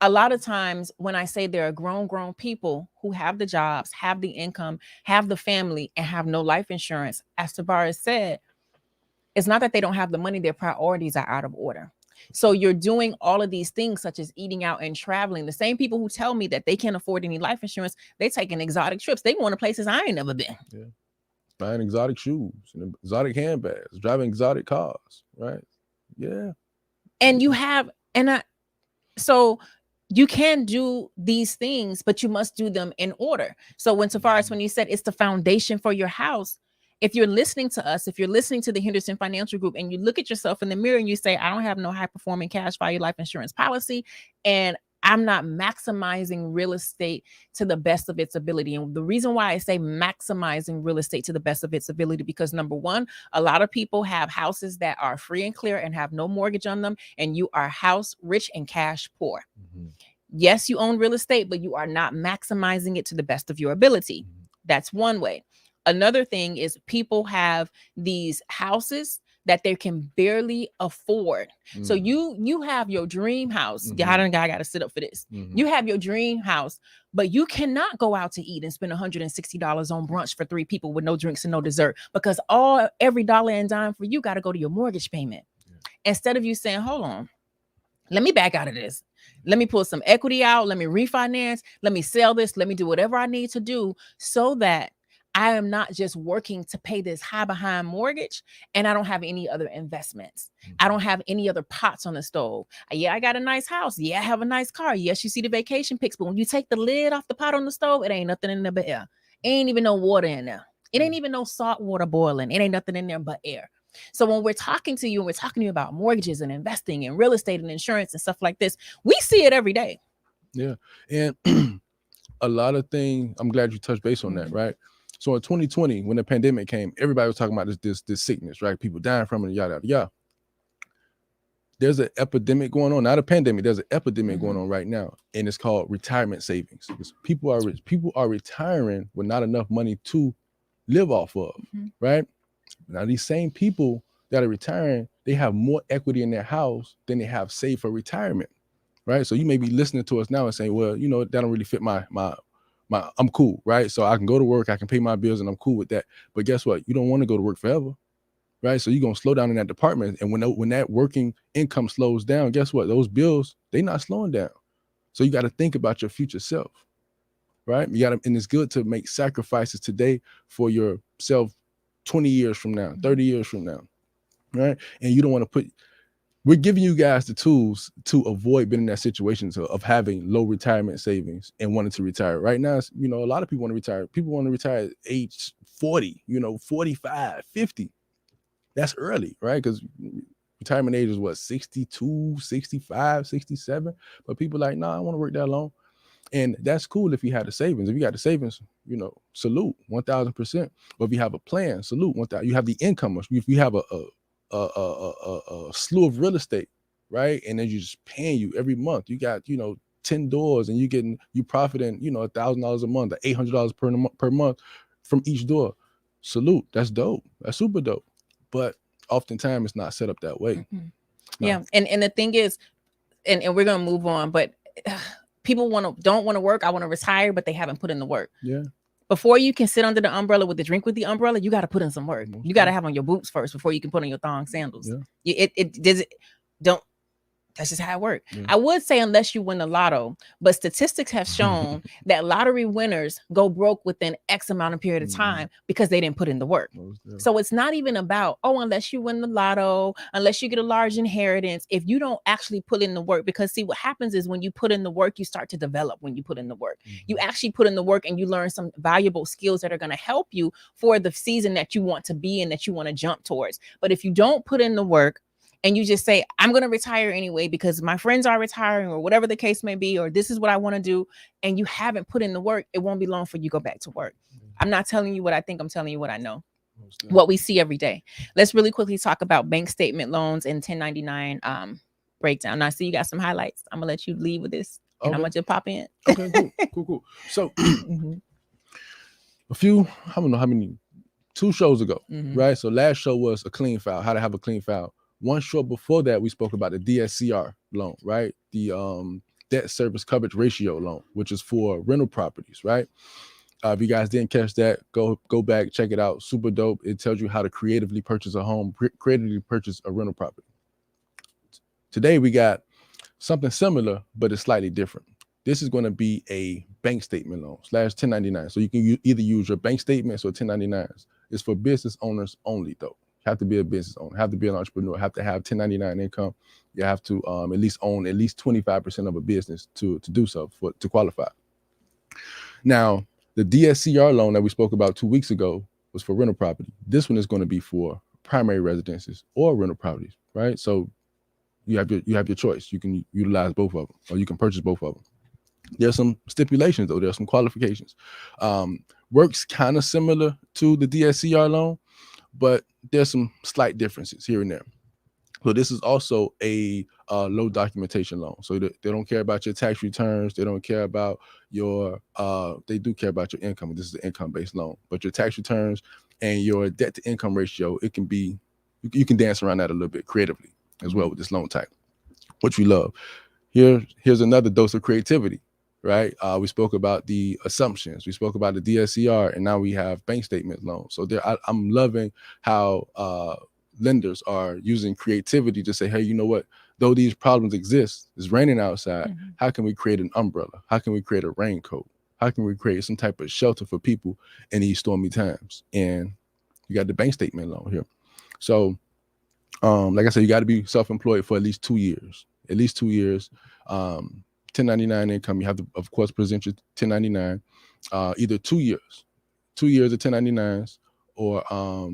A lot of times when I say there are grown people who have the jobs, have the income, have the family, and have no life insurance, as Tavares said, it's not that they don't have the money, their priorities are out of order. So you're doing all of these things such as eating out and traveling. The same people who tell me that they can't afford any life insurance, they taking exotic trips. They going to places I ain't never been. Yeah. Buying exotic shoes and exotic handbags, driving exotic cars, right? Yeah. And so you can do these things, but you must do them in order. So when you said it's the foundation for your house, if you're listening to us, if you're listening to the Henderson Financial Group and you look at yourself in the mirror and you say, I don't have no high performing cash value life insurance policy, and I'm not maximizing real estate to the best of its ability. And the reason why I say maximizing real estate to the best of its ability, because number one, a lot of people have houses that are free and clear and have no mortgage on them. And you are house rich and cash poor. Yes, you own real estate, but you are not maximizing it to the best of your ability. That's one way. Another thing is people have these houses that they can barely afford. So you have your dream house. I got to sit up for this. You have your dream house, but you cannot go out to eat and spend $160 on brunch for 3 people with no drinks and no dessert, because every dollar and dime for you got to go to your mortgage payment. Instead of you saying, hold on, let me back out of this. Let me pull some equity out. Let me refinance. Let me sell this. Let me do whatever I need to do so that I am not just working to pay this high behind mortgage and I don't have any other investments. I don't have any other pots on the stove. Yeah, I got a nice house. Yeah, I have a nice car. Yes, you see the vacation pics, but when you take the lid off the pot on the stove, it ain't nothing in there but air. Ain't even no water in there. It ain't even no salt water boiling. It ain't nothing in there but air. So when we're talking to you and we're talking to you about mortgages and investing and real estate and insurance and stuff like this, we see it every day. Yeah. And a lot of things, I'm glad you touched base on that, right? So in 2020, when the pandemic came, everybody was talking about this sickness, right? People dying from it, yada, yada, yada. There's an epidemic going on, not a pandemic. There's an epidemic going on right now, and it's called retirement savings. People are retiring with not enough money to live off of, right? Now, these same people that are retiring, they have more equity in their house than they have saved for retirement, right? So you may be listening to us now and saying, well, that don't really fit my I'm cool, right? So I can go to work, I can pay my bills, and I'm cool with that. But guess what? You don't want to go to work forever, right? So you're going to slow down in that department. And when that working income slows down, guess what? Those bills, they're not slowing down. So you got to think about your future self, right? And it's good to make sacrifices today for yourself 20 years from now, 30 years from now, right? And you don't want to we're giving you guys the tools to avoid being in that situation of having low retirement savings and wanting to retire. Right now, a lot of people want to retire. People want to retire at age 40, 45, 50. That's early, right? Because retirement age is what, 62, 65, 67. But people are like, nah, I want to work that long. And that's cool if you have the savings. If you got the savings, salute 1,000%. Or if you have a plan, salute 1,000. You have the income. If you have a slew of real estate, right? And then you're just paying you every month. You got, 10 doors and you profiting, $1,000 a month, or $800 per month from each door. Salute. That's dope. That's super dope. But oftentimes it's not set up that way. Mhm. No. Yeah. And the thing is, and we're gonna move on, but people don't want to work. I want to retire, but they haven't put in the work. Yeah. Before you can sit under the umbrella with the drink with the umbrella, you got to put in some work. Most You got to have on your boots first before you can put on your thong sandals. Yeah. That's just how it works. Yeah. I would say unless you win the lotto, but statistics have shown that lottery winners go broke within X amount of period of time because they didn't put in the work. So it's not even about, unless you win the lotto, unless you get a large inheritance, if you don't actually put in the work, because see, what happens is when you put in the work, you start to develop when you put in the work. You actually put in the work and you learn some valuable skills that are going to help you for the season that you want to be in, that you want to jump towards. But if you don't put in the work, and you just say, I'm going to retire anyway because my friends are retiring or whatever the case may be, or this is what I want to do, and you haven't put in the work, it won't be long for you to go back to work. I'm not telling you what I think. I'm telling you what I know, what we see every day. Let's really quickly talk about bank statement loans and 1099 breakdown. Now, I see you got some highlights. I'm going to let you lead with this, and I'm going to just pop in. Okay, cool. So I don't know how many, 2 shows ago, right? So last show was a clean file, how to have a clean file. One show before that, we spoke about the DSCR loan, right? The debt service coverage ratio loan, which is for rental properties, right? If you guys didn't catch that, go back, check it out. Super dope. It tells you how to creatively purchase a home, creatively purchase a rental property. Today, we got something similar, but it's slightly different. This is going to be a bank statement loan / 1099. So you can either use your bank statements or 1099s. It's for business owners only, though. Have to be a business owner, have to be an entrepreneur, have to have 1099 income. You have to at least own at least 25% of a business to do so to qualify. Now, the DSCR loan that we spoke about 2 weeks ago was for rental property. This one is going to be for primary residences or rental properties, right? So you have your choice. You can utilize both of them, or you can purchase both of them. There's some stipulations though. There's some qualifications. Works kind of similar to the DSCR loan, but there's some slight differences here and there. So this is also a low documentation loan. So they don't care about your tax returns. They don't care about your, they do care about your income. This is an income-based loan, but your tax returns and your debt to income ratio, it can be, you can dance around that a little bit creatively as well with this loan type, which we love. Here's another dose of creativity, right? We spoke about the assumptions. We spoke about the DSCR, and now we have bank statement loans. So I'm loving how lenders are using creativity to say, hey, you know what? Though these problems exist, it's raining outside. How can we create an umbrella? How can we create a raincoat? How can we create some type of shelter for people in these stormy times? And you got the bank statement loan here. So, like I said, you got to be self-employed for at least 2 years. At least 2 years. 1099 income. You have to, of course, present your 1099. Either 2 years. 2 years of 1099s. Or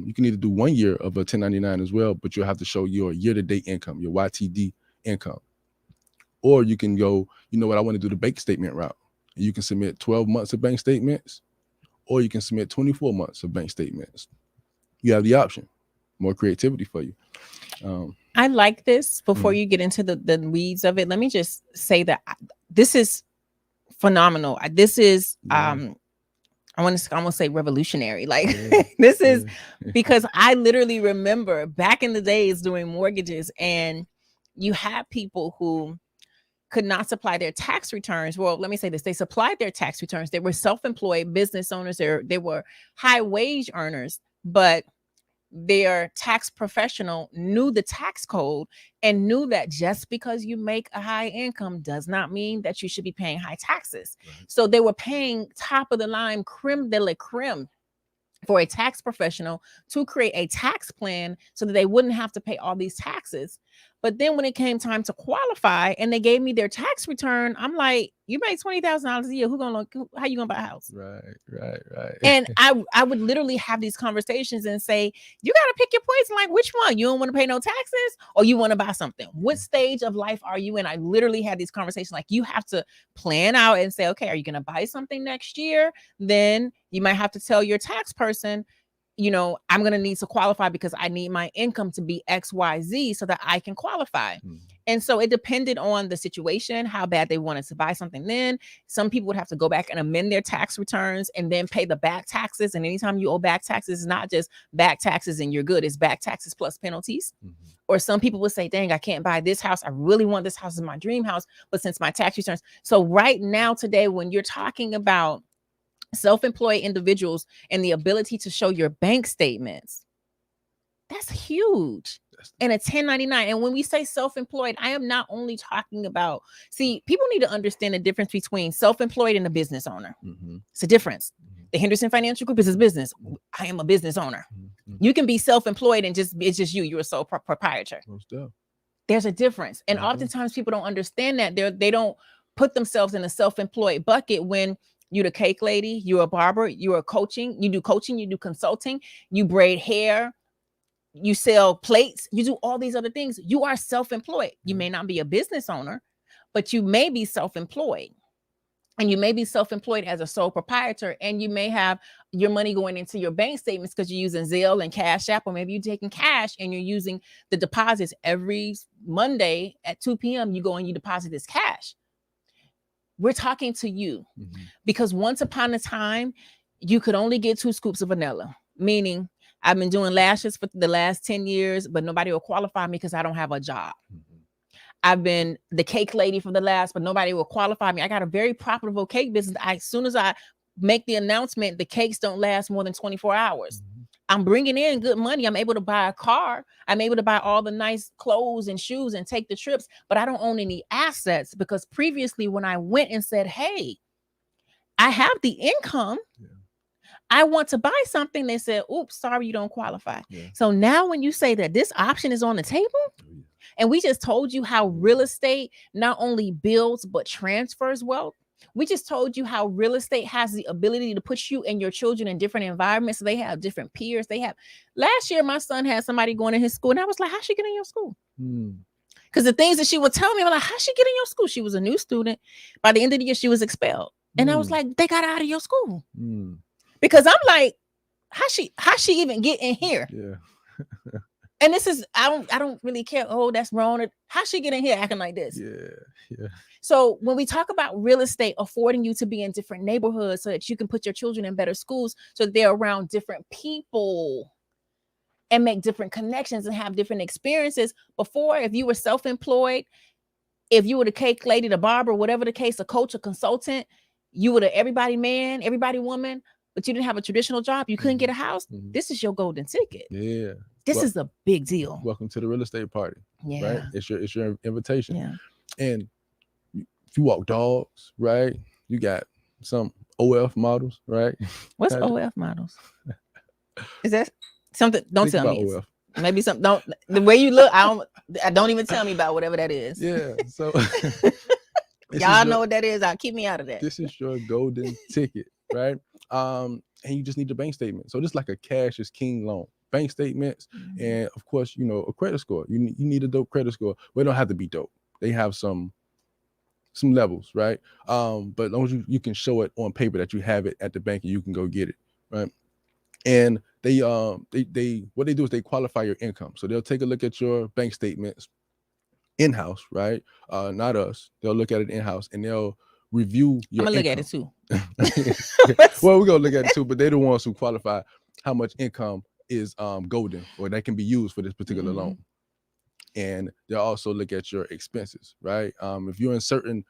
you can either do 1 year of a 1099 as well, but you'll have to show your year-to-date income, your YTD income. Or you can go, you know what, I want to do the bank statement route. You can submit 12 months of bank statements, or you can submit 24 months of bank statements. You have the option. More creativity for you. I like this. Before you get into the weeds of it, let me just say that this is phenomenal. This is I want to almost say revolutionary. Like this is because I literally remember back in the days doing mortgages, and you had people who could not supply their tax returns. Well, let me say this. They supplied their tax returns. They were self-employed business owners. They were high wage earners, but their tax professional knew the tax code and knew that just because you make a high income does not mean that you should be paying high taxes. Right. So they were paying top of the line creme de la creme for a tax professional to create a tax plan so that they wouldn't have to pay all these taxes. But then when it came time to qualify and they gave me their tax return, I'm like, you make $20,000 a year. How you gonna buy a house? Right. And I would literally have these conversations and say, you got to pick your poison. Like, which one? You don't want to pay no taxes, or you want to buy something? What stage of life are you in? I literally had these conversations. Like, you have to plan out and say, okay, are you going to buy something next year? Then you might have to tell your tax person, you know, I'm going to need to qualify because I need my income to be XYZ so that I can qualify. And so it depended on the situation, how bad they wanted to buy something. Then some people would have to go back and amend their tax returns and then pay the back taxes. And anytime you owe back taxes, it's not just back taxes and you're good, it's back taxes plus penalties. Mm-hmm. Or some people would say, dang, I can't buy this house. I really want this house as my dream house, but since my tax returns. So right now, today, when you're talking about self-employed individuals and the ability to show your bank statements, that's huge. And a 1099. And when we say self-employed, I am not only talking about, see, people need to understand the difference between self-employed and a business owner. Mm-hmm. It's a difference. Mm-hmm. The Henderson Financial Group is a business. I am a business owner. Mm-hmm. You can be self-employed and it's just you're a sole proprietor. There's a difference. And oftentimes people don't understand that. They don't put themselves in a self-employed bucket when you're the cake lady, you're a barber, you're a coaching, you do consulting, you braid hair, you sell plates, you do all these other things. You are self-employed. You may not be a business owner, but you may be self-employed. And you may be self-employed as a sole proprietor, and you may have your money going into your bank statements because you're using Zelle and Cash App, or maybe you're taking cash and you're using the deposits every Monday at 2 p.m. You go and you deposit this cash. We're talking to you because once upon a time, you could only get 2 scoops of vanilla, meaning I've been doing lashes for the last 10 years, but nobody will qualify me because I don't have a job. I've been the cake lady for the last, but nobody will qualify me. I got a very profitable cake business. As soon as I make the announcement, the cakes don't last more than 24 hours. I'm bringing in good money. I'm able to buy a car. I'm able to buy all the nice clothes and shoes and take the trips, but I don't own any assets because previously when I went and said, hey, I have the income. I want to buy something. They said, oops, sorry, you don't qualify. So now when you say that this option is on the table, and we just told you how real estate not only builds, but transfers wealth. We just told you how real estate has the ability to put you and your children in different environments. So they have different peers. Last year, my son had somebody going to his school, and I was like, how's she get in your school? Because the things that she would tell me, I'm like, how's she get in your school? She was a new student. By the end of the year, she was expelled. And I was like, they got out of your school. Because I'm like, how's she even get in here? Yeah. And this is, I don't really care. Oh, that's wrong. How's she get in here acting like this? Yeah. So when we talk about real estate affording you to be in different neighborhoods so that you can put your children in better schools, so that they're around different people and make different connections and have different experiences. Before, if you were self-employed, if you were the cake lady, the barber, whatever the case, a coach, a consultant, you were the everybody man, everybody woman, but you didn't have a traditional job, you couldn't get a house. This is your golden ticket. Yeah. This is a big deal. Welcome to the real estate party. Yeah. Right? It's your invitation. Yeah. And if you walk dogs, right? You got some OF models, right? What's OF models? Is that something? Don't Think tell me. OF. Maybe something. Don't, the way you look, I don't even tell me about whatever that is. Yeah. So y'all know what that is. Keep me out of that. This is your golden ticket, right? And you just need the bank statement. So just like a cash is king loan. Bank statements, and of course, a credit score. You need a dope credit score. Well, it don't have to be dope. They have some levels, right? But as long as you can show it on paper that you have it at the bank and you can go get it, right? And they what they do is they qualify your income. So they'll take a look at your bank statements in-house, right? Not us. They'll look at it in-house and they'll review your I'm gonna income. look at it too. Well, we're gonna look at it too, but they're the ones who qualify how much income is golden or that can be used for this particular loan. And they'll also look at your expenses, right? If you're in certain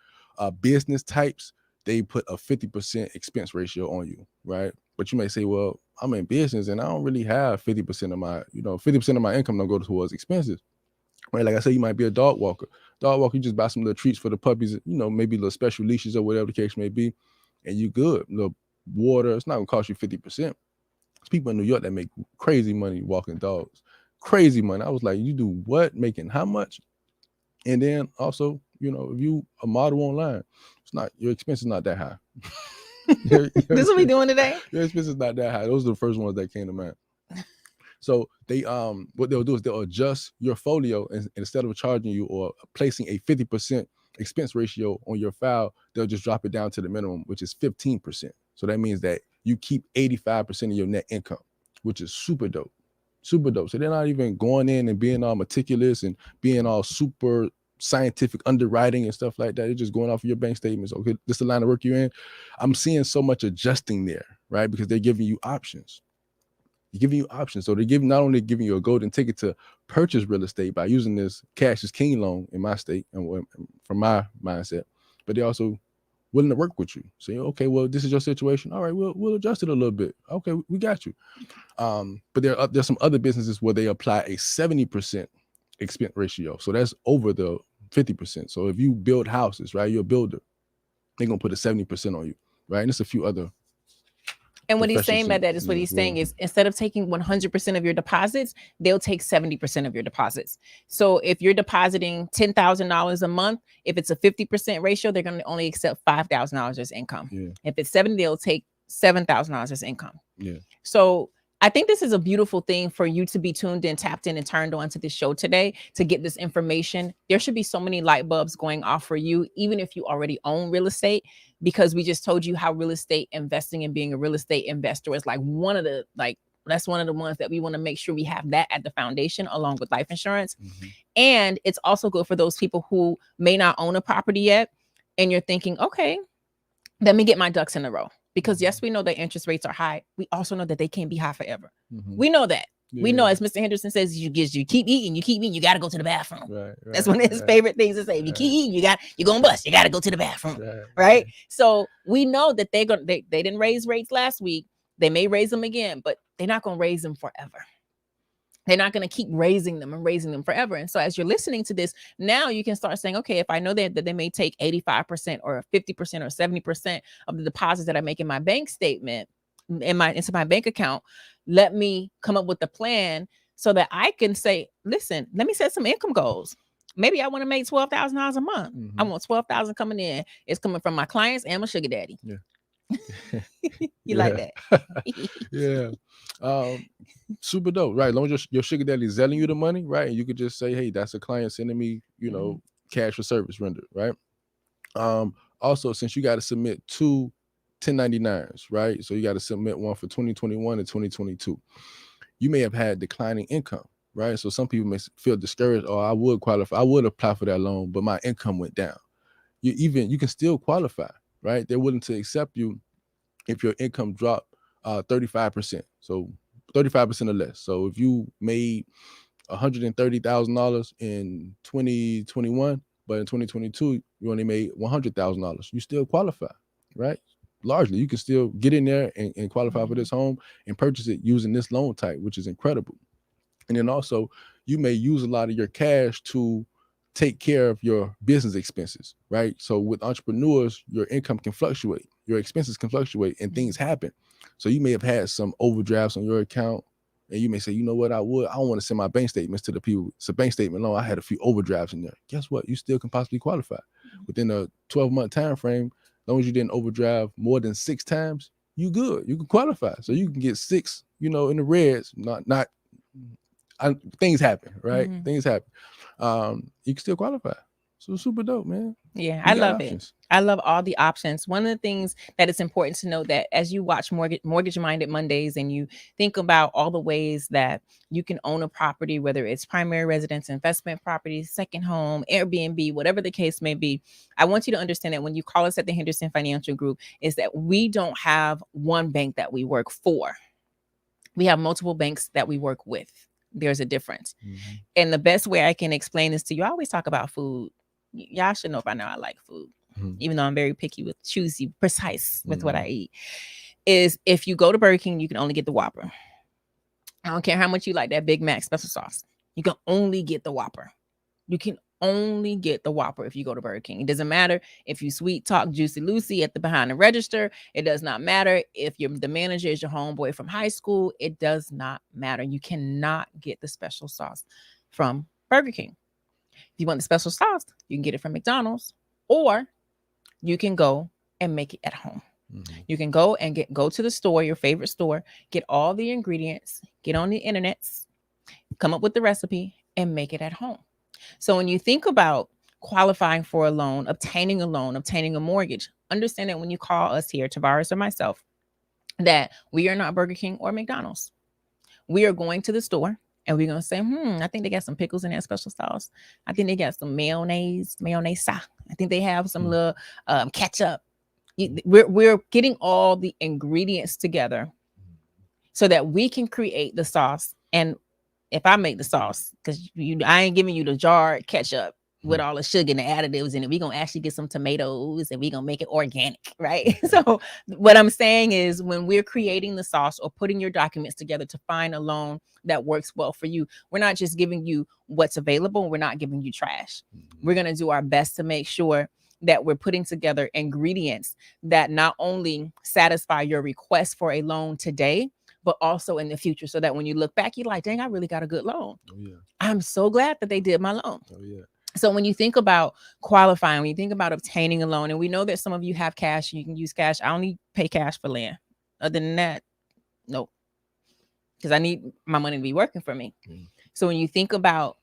business types, they put a 50% expense ratio on you, right? But you may say, well, I'm in business and I don't really have 50% of my, 50% of my income don't go towards expenses, right? Like I said, you might be a dog walker. You just buy some little treats for the puppies, maybe little special leashes or whatever the case may be, and you good. Little water, it's not gonna cost you 50%. There's people in New York that make crazy money walking dogs. Crazy money. I was like, you do what? Making how much? And then also, if you a model online, it's not, your expense is not that high. This is what we doing today? Your expense is not that high. Those are the first ones that came to mind. So they what they'll do is they'll adjust your folio, and instead of charging you or placing a 50% expense ratio on your file, they'll just drop it down to the minimum, which is 15%. So that means that you keep 85% of your net income, which is super dope. Super dope. So they're not even going in and being all meticulous and being all super scientific underwriting and stuff like that. You're just going off of your bank statements. Okay, this is the line of work you're in. I'm seeing so much adjusting there, right? Because they're giving you options. They're giving you options. So they're not only giving you a golden ticket to purchase real estate by using this cash is king loan in my state and from my mindset, but they also willing to work with you. Say, okay, well, this is your situation. All right, we'll adjust it a little bit. Okay, we got you. But there's some other businesses where they apply a 70% expense ratio. So that's over the 50%. So if you build houses, right, you're a builder, they're gonna put a 70% on you, right? And there's a few other. And what he's saying by that is what he's saying is instead of taking 100% of your deposits, they'll take 70% of your deposits. So if you're depositing $10,000 a month, if it's a 50% ratio, they're going to only accept $5,000 as income. Yeah. If it's 70, they'll take $7,000 as income. Yeah. So I think this is a beautiful thing for you to be tuned in, tapped in, and turned on to this show today to get this information. There should be so many light bulbs going off for you, even if you already own real estate, because we just told you how real estate investing and being a real estate investor is like that's one of the ones that we want to make sure we have that at the foundation along with life insurance. Mm-hmm. And it's also good for those people who may not own a property yet. And you're thinking, okay, let me get my ducks in a row. Because yes, we know that interest rates are high. We also know that they can't be high forever. Mm-hmm. We know that. Yeah. We know, as Mr. Henderson says, you keep eating, you got to go to the bathroom. Right, That's one of his favorite things to say. If you keep eating, you're going to bust. You got to go to the bathroom. Right? So we know that they didn't raise rates last week. They may raise them again, but they're not going to raise them forever. They're not going to keep raising them forever. And so as you're listening to this, now you can start saying, okay, if I know that they may take 85% or 50% or 70% of the deposits that I make in my bank statement, into my bank account, let me come up with a plan so that I can say, listen, let me set some income goals. Maybe I want to make $12,000 a month. Mm-hmm. I want $12,000 coming in. It's coming from my clients and my sugar daddy. Yeah. You like that? Yeah. Super dope, right? As long as your sugar daddy is selling you the money, right? And you could just say, hey, that's a client sending me, cash for service rendered, right? Also, since you got to submit 2 1099s, right? So you got to submit one for 2021 and 2022. You may have had declining income, right? So some people may feel discouraged. Oh, I would qualify. I would apply for that loan, but my income went down. You can still qualify, right? They're willing to accept you if your income dropped 35%. So 35% or less. So if you made $130,000 in 2021, but in 2022, you only made $100,000, you still qualify, right? Largely, you can still get in there and qualify for this home and purchase it using this loan type, which is incredible. And then also, you may use a lot of your cash to take care of your business expenses, right? So with entrepreneurs, your income can fluctuate, your expenses can fluctuate, and things happen. So you may have had some overdrafts on your account, and you may say, you know what, I don't want to send my bank statements to the people. It's a bank statement loan. I had a few overdrafts in there. Guess what? You still can possibly qualify. Within a 12-month time frame, as long as you didn't overdraft more than 6 times, you good. You can qualify. So you can get 6, in the reds. Things happen, right? Mm-hmm. Things happen. You can still qualify. So super dope, man. Yeah, I love it. I love all the options. One of the things that it's important to know that as you watch Mortgage Minded Mondays and you think about all the ways that you can own a property, whether it's primary residence, investment property, second home, Airbnb, whatever the case may be, I want you to understand that when you call us at the Henderson Financial Group, is that we don't have one bank that we work for. We have multiple banks that we work with. There's a difference. Mm-hmm. And the best way I can explain this to you, I always talk about food. Y'all should know by now I like food, even though I'm very picky precise with what I eat. Is if you go to Burger King, you can only get the Whopper. I don't care how much you like that Big Mac special sauce. You can only get the Whopper. You can only get the Whopper if you go to Burger King. It doesn't matter if you sweet talk Juicy Lucy at the behind the register. It does not matter if the manager is your homeboy from high school. It does not matter. You cannot get the special sauce from Burger King. If you want the special sauce, you can get it from McDonald's, or you can go and make it at home. Mm-hmm. You can go and go to the store, your favorite store, get all the ingredients, get on the internet, come up with the recipe, and make it at home. So when you think about qualifying for a loan, obtaining a mortgage, understand that when you call us here, Tavares or myself, that we are not Burger King or McDonald's. We are going to the store. And we're gonna say, I think they got some pickles in that special sauce. I think they got some mayonnaise sauce. I think they have some little ketchup. We're getting all the ingredients together so that we can create the sauce. And if I make the sauce, because I ain't giving you the jarred ketchup with all the sugar and the additives in it, we're gonna actually get some tomatoes and we're gonna make it organic, right? So what I'm saying is, when we're creating the sauce or putting your documents together to find a loan that works well for you, we're not just giving you what's available, we're not giving you trash. We're gonna do our best to make sure that we're putting together ingredients that not only satisfy your request for a loan today, but also in the future, so that when you look back, you're like, dang, I really got a good loan. Oh yeah. I'm so glad that they did my loan. Oh yeah. So when you think about qualifying, when you think about obtaining a loan, and we know that some of you have cash, you can use cash. I only pay cash for land. Other than that, nope. Because I need my money to be working for me. So when you think about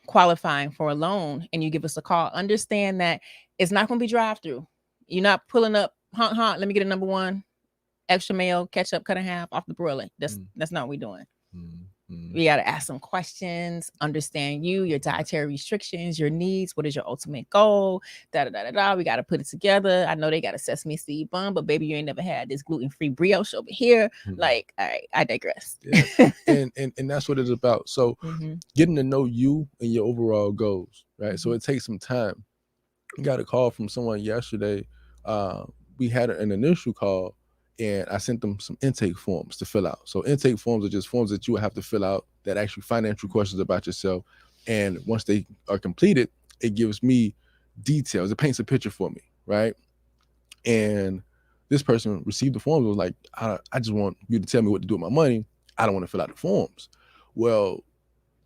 qualifying for a loan and you give us a call, understand that it's not going to be drive-through. You're not pulling up, let me get a number one, extra mayo, ketchup cut in half off the broiler. That's not what we're doing. We got to ask some questions, understand your dietary restrictions, your needs. What is your ultimate goal? We got to put it together. I know they got a sesame seed bun, but baby, you ain't never had this gluten-free brioche over here. Like, all right, I digress. Yeah. and that's what it's about. So getting to know you and your overall goals, right? So it takes some time. I got a call from someone yesterday. We had an initial call, and I sent them some intake forms to fill out. So intake forms are just forms that you will have to fill out that ask you financial questions about yourself. And once they are completed, it gives me details. It paints a picture for me, right? And this person received the forms and was like, I just want you to tell me what to do with my money. I don't want to fill out the forms. Well,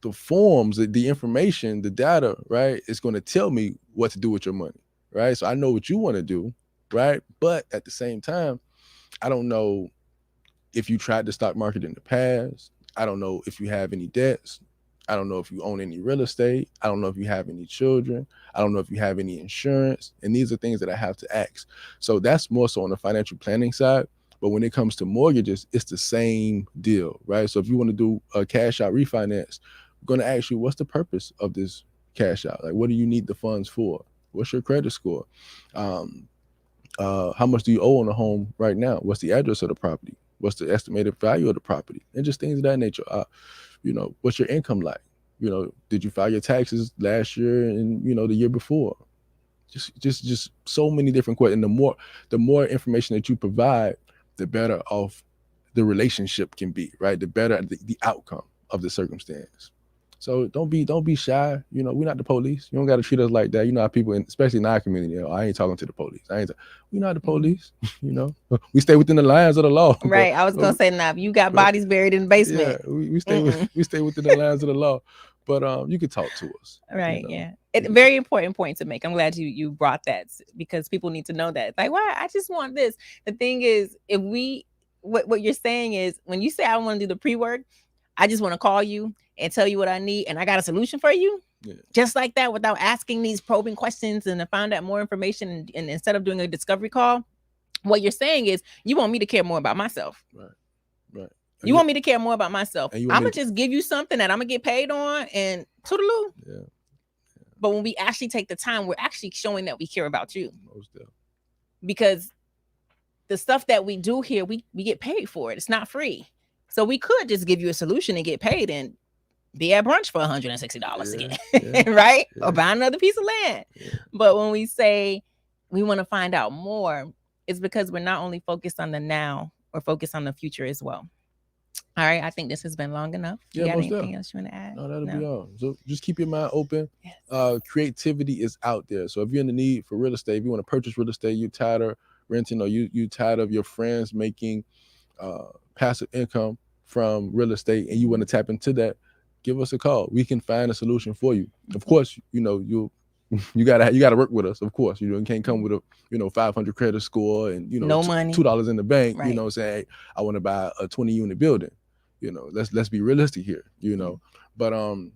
the forms, the information, the data, right, is going to tell me what to do with your money, right? So I know what you want to do, right? But at the same time, I don't know if you tried the stock market in the past. I don't know if you have any debts. I don't know if you own any real estate. I don't know if you have any children. I don't know if you have any insurance. And these are things that I have to ask. So that's more so on the financial planning side. But when it comes to mortgages, it's the same deal, right? So if you want to do a cash out refinance, I'm going to ask you, what's the purpose of this cash out? Like, what do you need the funds for? What's your credit score? How much do you owe on the home right now? What's the address of the property? What's the estimated value of the property? And just things of that nature. What's your income like? Did you file your taxes last year and, the year before? Just so many different questions. And the more information that you provide, the better off the relationship can be, right? The better the outcome of the circumstance. So don't be shy. We're not the police. You don't got to treat us like that. How people, especially in our community, I ain't talking to the police. We're not the police. We stay within the lines of the law. Right. I was gonna say, now you got bodies buried in the basement. Yeah, we stay within the lines of the law. But you can talk to us. Right. Yeah. It's a very important point to make. I'm glad you brought that, because people need to know that. Like, why? I just want this. The thing is, what you're saying is, when you say I want to do the pre-work, I just want to call you and tell you what I need, and I got a solution for you. Yeah. Just like that, without asking these probing questions and to find out more information. And instead of doing a discovery call, what you're saying is, you want me to care more about myself. Right. You want me to care more about myself. I'm gonna just give you something that I'm gonna get paid on, and toodaloo. Yeah. But when we actually take the time, we're actually showing that we care about you. Most definitely. Because the stuff that we do here, we get paid for it. It's not free. So we could just give you a solution and get paid and be at brunch for $160 again, right? Yeah. Or buy another piece of land. Yeah. But when we say we want to find out more, it's because we're not only focused on the now, we're focused on the future as well. All right, I think this has been long enough. You got anything else you want to add? No, that'll be all. So just keep your mind open. Yes. Creativity is out there. So if you're in the need for real estate, if you want to purchase real estate, you're tired of renting, or you tired of your friends making passive income from real estate, and you want to tap into that, give us a call. We can find a solution for you. Of course, you gotta work with us. Of course, you can't come with a 500 credit score and no money, $2 in the bank. Right. Say, hey, I want to buy a 20-unit building. Let's be realistic here. But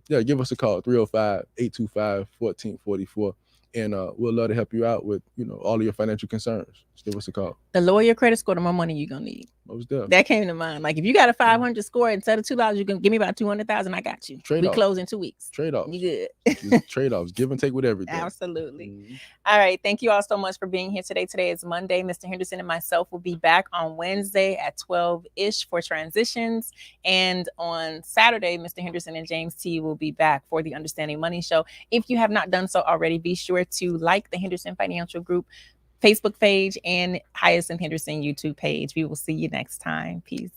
give us a call, 305-825-1444, and we'll love to help you out with all of your financial concerns. So what's it called? The lower your credit score, the more money you're gonna need. Most definitely. That came to mind. Like if you got a 500 score instead of $2, you can give me about 200,000. I got you. Trade We off. close in 2 weeks. Trade-offs. You good? Just trade-offs. Give and take with everything. Absolutely. Mhm. All right. Thank you all so much for being here today. Today is Monday. Mr. Henderson and myself will be back on Wednesday at 12-ish for transitions. And on Saturday, Mr. Henderson and James T will be back for the Understanding Money Show. If you have not done so already, be sure to like the Henderson Financial Group Facebook page and Hyacinth Henderson YouTube page. We will see you next time. Peace.